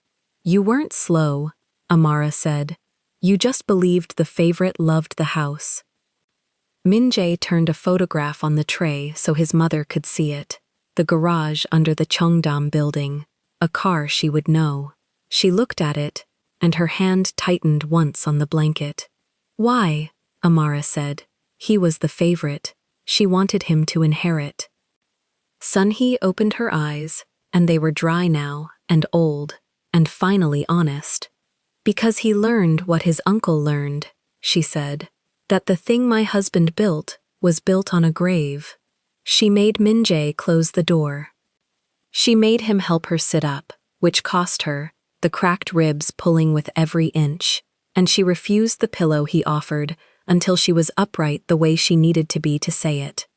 "You weren't slow," Amara said. "You just believed the favorite loved the house." Minjae turned a photograph on the tray so his mother could see it. The garage under the Cheongdam building. A car she would know. She looked at it, and her hand tightened once on the blanket. "Why?" Amara said. "He was the favorite. She wanted him to inherit." Sunhee opened her eyes, and they were dry now, and old, and finally honest. "Because he learned what his uncle learned," she said, "that the thing my husband built was built on a grave." She made Minjae close the door. She made him help her sit up, which cost her, the cracked ribs pulling with every inch, and she refused the pillow he offered until she was upright the way she needed to be to say it.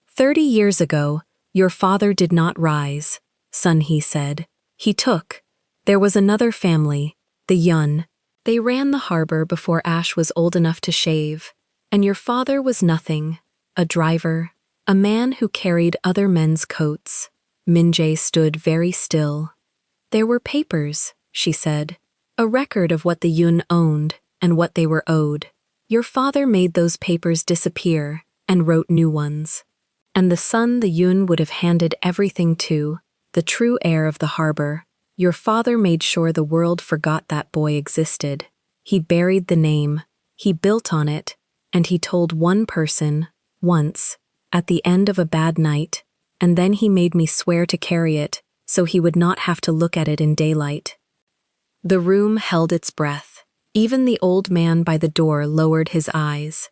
30 years ago, your father did not rise," Sunhee said. "He took. There was another family, the Yun. They ran the harbor before Ash was old enough to shave, and your father was nothing, a driver, a man who carried other men's coats." Minjae stood very still. "There were papers," she said, "a record of what the Yun owned and what they were owed. Your father made those papers disappear and wrote new ones. And the son the Yun would have handed everything to, the true heir of the harbor, your father made sure the world forgot that boy existed. He buried the name, he built on it, and he told one person, once, at the end of a bad night, and then he made me swear to carry it so he would not have to look at it in daylight." The room held its breath. Even the old man by the door lowered his eyes.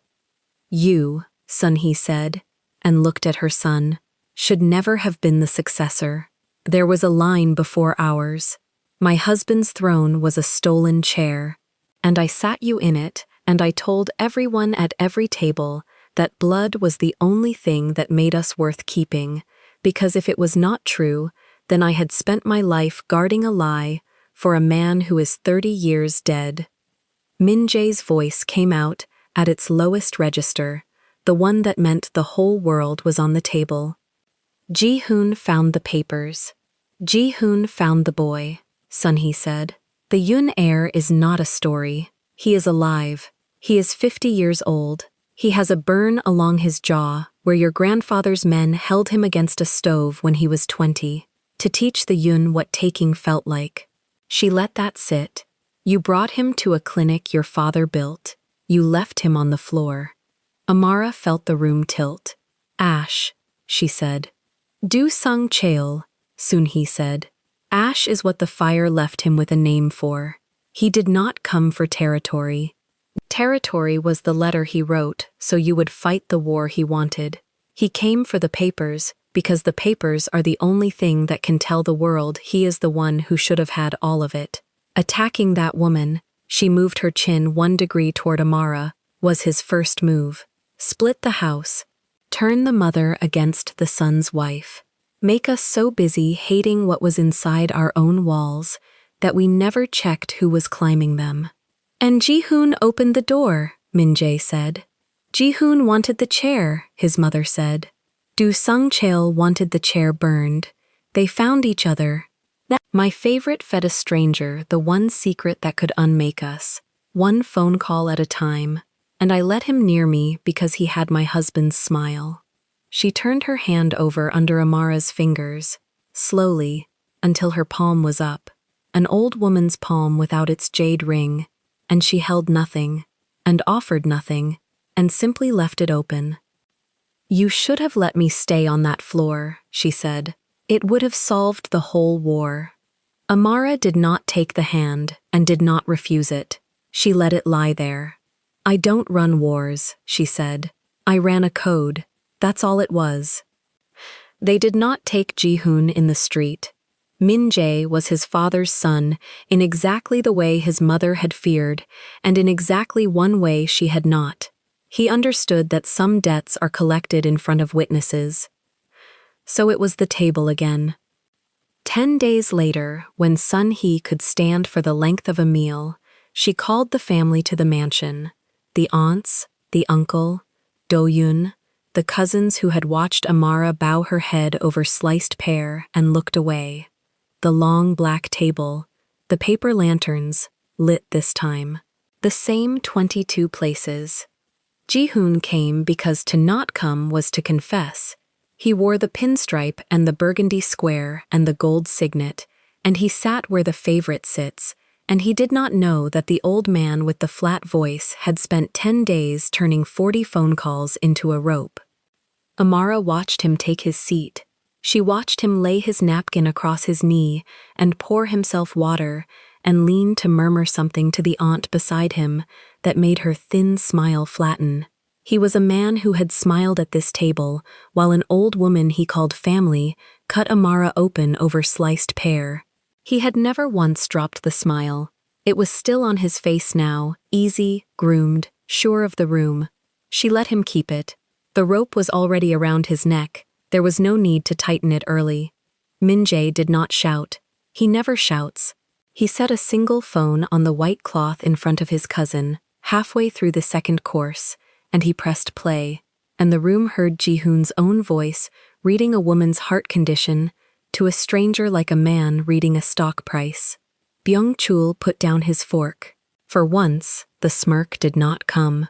"You," Sunhee said, and looked at her son, "should never have been the successor. There was a line before ours. My husband's throne was a stolen chair, and I sat you in it, and I told everyone at every table that blood was the only thing that made us worth keeping, because if it was not true, then I had spent my life guarding a lie for a man who is 30 years dead." Minjae's voice came out at its lowest register, the one that meant the whole world was on the table. "Ji-hoon found the papers. Ji-hoon found the boy," Sunhee said. "The Yun heir is not a story. He is alive. He is 50 years old. He has a burn along his jaw where your grandfather's men held him against a stove when he was 20, to teach the Yun what taking felt like. She let that sit. You brought him to a clinic your father built. You left him on the floor." Amara felt the room tilt. "Ash," she said. "Do sung cheol," Sunhee said. "Ash is what the fire left him with a name for. He did not come for territory. Territory was the letter he wrote, so you would fight the war he wanted. He came for the papers, because the papers are the only thing that can tell the world he is the one who should have had all of it. Attacking that woman," she moved her chin 1 degree toward Amara, "was his first move. Split the house. Turn the mother against the son's wife. Make us so busy hating what was inside our own walls that we never checked who was climbing them." "And Ji-hoon opened the door," Minjae said. "Ji-hoon wanted the chair," his mother said. "Do Sung Cheol wanted the chair burned. They found each other. My favorite fed a stranger the one secret that could unmake us. one phone call at a time, and I let him near me because he had my husband's smile. She turned her hand over under Amara's fingers, slowly, until her palm was up, an old woman's palm without its jade ring, and she held nothing, and offered nothing, and simply left it open. "You should have let me stay on that floor," she said. "It would have solved the whole war." Amara did not take the hand and did not refuse it. She let it lie there. "I don't run wars," she said. "I ran a code. That's all it was." They did not take Ji-hoon in the street. Min-jae was his father's son in exactly the way his mother had feared, and in exactly one way she had not. He understood that some debts are collected in front of witnesses. So it was the table again. 10 days later, when Sun-hee could stand for the length of a meal, she called the family to the mansion. The aunts, the uncle, Do-yoon, the cousins who had watched Amara bow her head over sliced pear and looked away. The long black table, the paper lanterns, lit this time. The same 22 places. Ji-hoon came because to not come was to confess. He wore the pinstripe and the burgundy square and the gold signet, and he sat where the favorite sits, and he did not know that the old man with the flat voice had spent 10 days turning 40 phone calls into a rope. Amara watched him take his seat. She watched him lay his napkin across his knee and pour himself water and lean to murmur something to the aunt beside him that made her thin smile flatten. He was a man who had smiled at this table, while an old woman he called family cut Amara open over sliced pear. He had never once dropped the smile. It was still on his face now, easy, groomed, sure of the room. She let him keep it. The rope was already around his neck. There was no need to tighten it early. Min-jae did not shout. He never shouts. He set a single phone on the white cloth in front of his cousin, halfway through the second course, and he pressed play, and the room heard Ji-hoon's own voice reading a woman's heart condition to a stranger like a man reading a stock price. Byung-chul put down his fork. For once, the smirk did not come.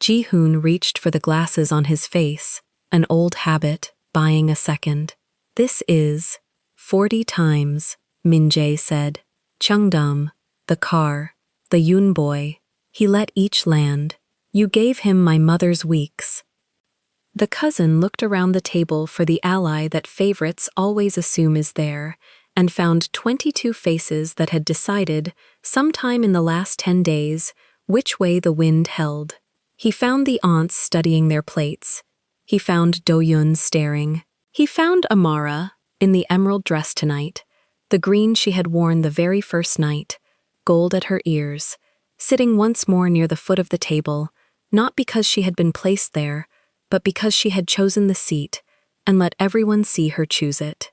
Ji-hoon reached for the glasses on his face, an old habit, buying a second. "This is 40 times, Min-jae said. Cheongdam, the car, the Yoon boy. He let each land. You gave him my mother's weeks." The cousin looked around the table for the ally that favorites always assume is there, and found 22 faces that had decided, sometime in the last 10 days, which way the wind held. He found the aunts studying their plates. He found Do-yoon staring. He found Amara, in the emerald dress tonight, the green she had worn the very first night, gold at her ears, sitting once more near the foot of the table, not because she had been placed there, but because she had chosen the seat, and let everyone see her choose it.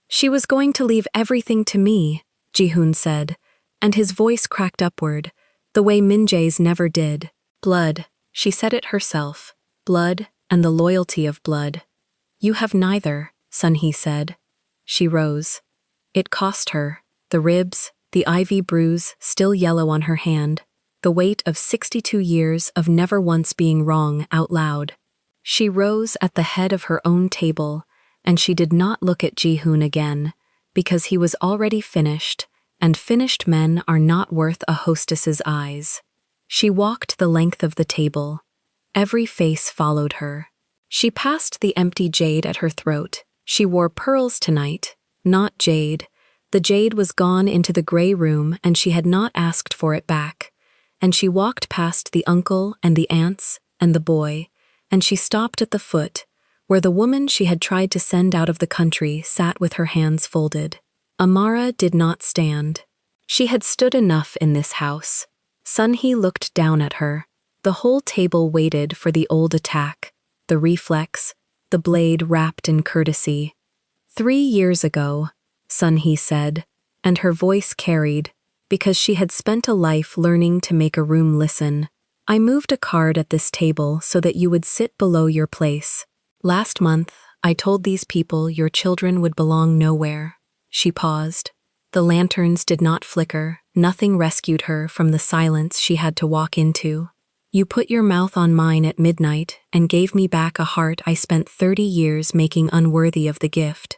"She was going to leave everything to me," Ji-hoon said, and his voice cracked upward, the way Min-jae's never did. "Blood," she said it herself, "blood and the loyalty of blood." "You have neither," Sun-hee said. She rose. It cost her, the ribs, the ivy bruise still yellow on her hand, the weight of 62 years of never once being wrong out loud. She rose at the head of her own table, and she did not look at Ji-hoon again, because he was already finished, and finished men are not worth a hostess's eyes. She walked the length of the table. Every face followed her. She passed the empty jade at her throat. She wore pearls tonight, not jade. The jade was gone into the gray room, and she had not asked for it back. And she walked past the uncle and the aunts and the boy, and she stopped at the foot, where the woman she had tried to send out of the country sat with her hands folded. Amara did not stand. She had stood enough in this house. Sun-hee looked down at her. The whole table waited for the old attack, the reflex, the blade wrapped in courtesy. 3 years ago, Sun-hee said, and her voice carried, because she had spent a life learning to make a room listen. "I moved a card at this table so that you would sit below your place. Last month, I told these people your children would belong nowhere." She paused. The lanterns did not flicker, Nothing rescued her from the silence she had to walk into. You put your mouth on mine at midnight and gave me back a heart I spent 30 years making unworthy of the gift.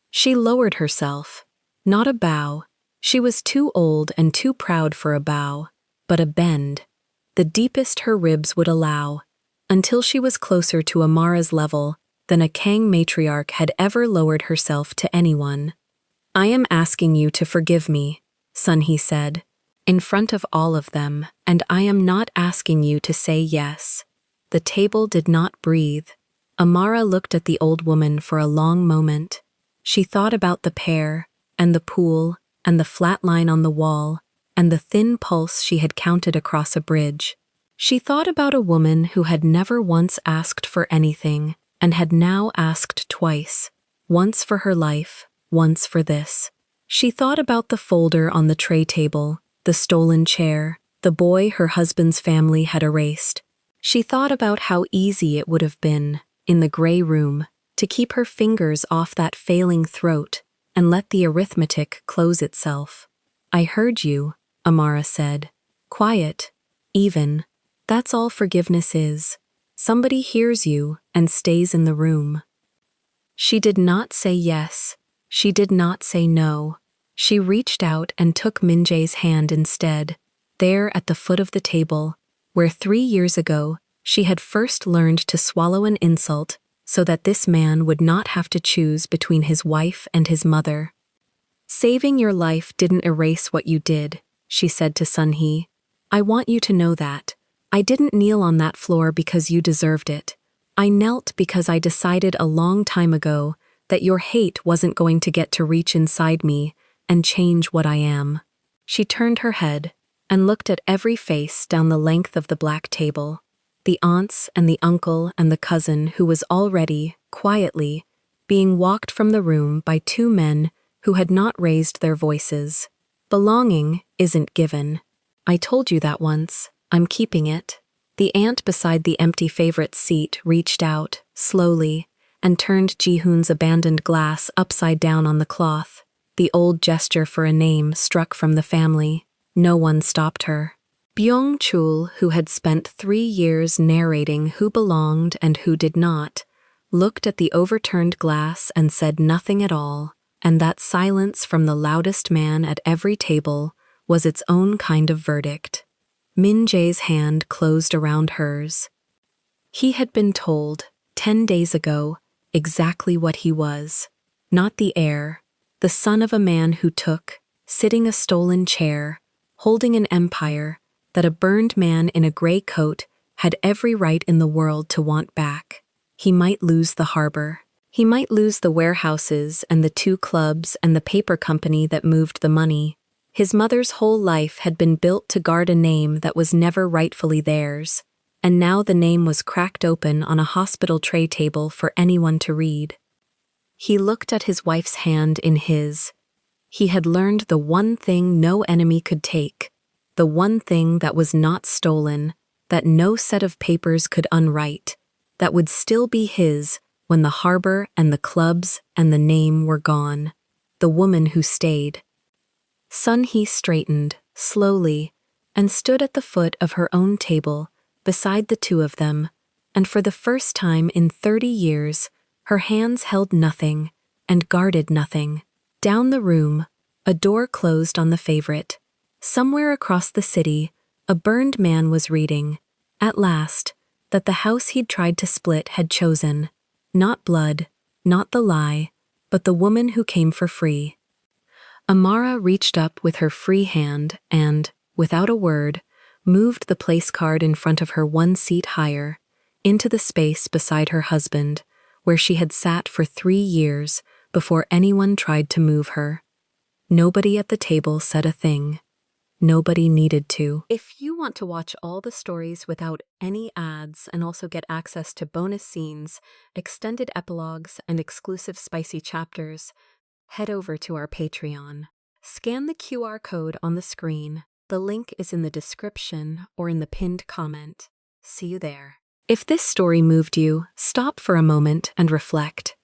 She lowered herself. Not a bow. She was too old and too proud for a bow, but a bend, the deepest her ribs would allow, until she was closer to Amara's level than a Kang matriarch had ever lowered herself to anyone. I am asking you to forgive me, Sun He said, in front of all of them, and I am not asking you to say yes. The table did not breathe. Amara looked at the old woman for a long moment. She thought about the pear, and the pool, and the flat line on the wall, and the thin pulse she had counted across a bridge. She thought about a woman who had never once asked for anything, and had now asked twice, once for her life, once for this. She thought about the folder on the tray table, the stolen chair, the boy her husband's family had erased. She thought about how easy it would have been, in the gray room, to keep her fingers off that failing throat and let the arithmetic close itself. I heard you, Amara said. Quiet, even. That's all forgiveness is. Somebody hears you and stays in the room. She did not say yes. She did not say no. She reached out and took Minjae's hand instead, there at the foot of the table, where 3 years ago she had first learned to swallow an insult so that this man would not have to choose between his wife and his mother. Saving your life didn't erase what you did, she said to Sun He. I want you to know that. I didn't kneel on that floor because you deserved it. I knelt because I decided a long time ago that your hate wasn't going to get to reach inside me and change what I am. She turned her head and looked at every face down the length of the black table, the aunts and the uncle and the cousin who was already, quietly, being walked from the room by 2 men who had not raised their voices. Belonging isn't given. I told you that once. I'm keeping it. The aunt beside the empty favorite's seat reached out, slowly, and turned Jihoon's abandoned glass upside down on the cloth. The old gesture for a name struck from the family. No one stopped her. Byung-chul, who had spent 3 years narrating who belonged and who did not, looked at the overturned glass and said nothing at all, and that silence from the loudest man at every table was its own kind of verdict. Min Jae's hand closed around hers. He had been told, 10 days ago, exactly what he was. Not the heir, the son of a man who took, sitting a stolen chair, holding an empire that a burned man in a gray coat had every right in the world to want back. He might lose the harbor. He might lose the warehouses and the 2 clubs and the paper company that moved the money. His mother's whole life had been built to guard a name that was never rightfully theirs, and now the name was cracked open on a hospital tray table for anyone to read. He looked at his wife's hand in his. He had learned the one thing no enemy could take, the one thing that was not stolen, that no set of papers could unwrite, that would still be his when the harbor and the clubs and the name were gone. The woman who stayed. Sun He straightened, slowly, and stood at the foot of her own table, beside the 2 of them, and for the first time in 30 years, her hands held nothing and guarded nothing. Down the room, a door closed on the favorite. Somewhere across the city, a burned man was reading, at last, that the house he'd tried to split had chosen, not blood, not the lie, but the woman who came for free. Amara reached up with her free hand and, without a word, moved the place card in front of her 1 seat higher, into the space beside her husband, where she had sat for 3 years before anyone tried to move her. Nobody at the table said a thing. Nobody needed to. If you want to watch all the stories without any ads and also get access to bonus scenes, extended epilogues, and exclusive spicy chapters, head over to our Patreon. Scan the QR code on the screen. The link is in the description or in the pinned comment. See you there. If this story moved you, stop for a moment and reflect.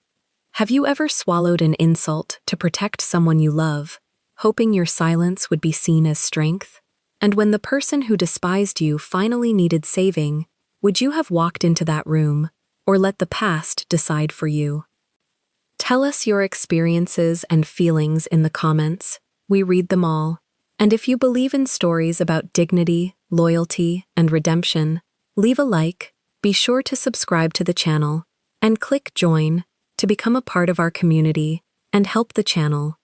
Have you ever swallowed an insult to protect someone you love, hoping your silence would be seen as strength? And when the person who despised you finally needed saving, would you have walked into that room, or let the past decide for you? Tell us your experiences and feelings in the comments. We read them all. And if you believe in stories about dignity, loyalty, and redemption, leave a like, be sure to subscribe to the channel, and click join to become a part of our community and help the channel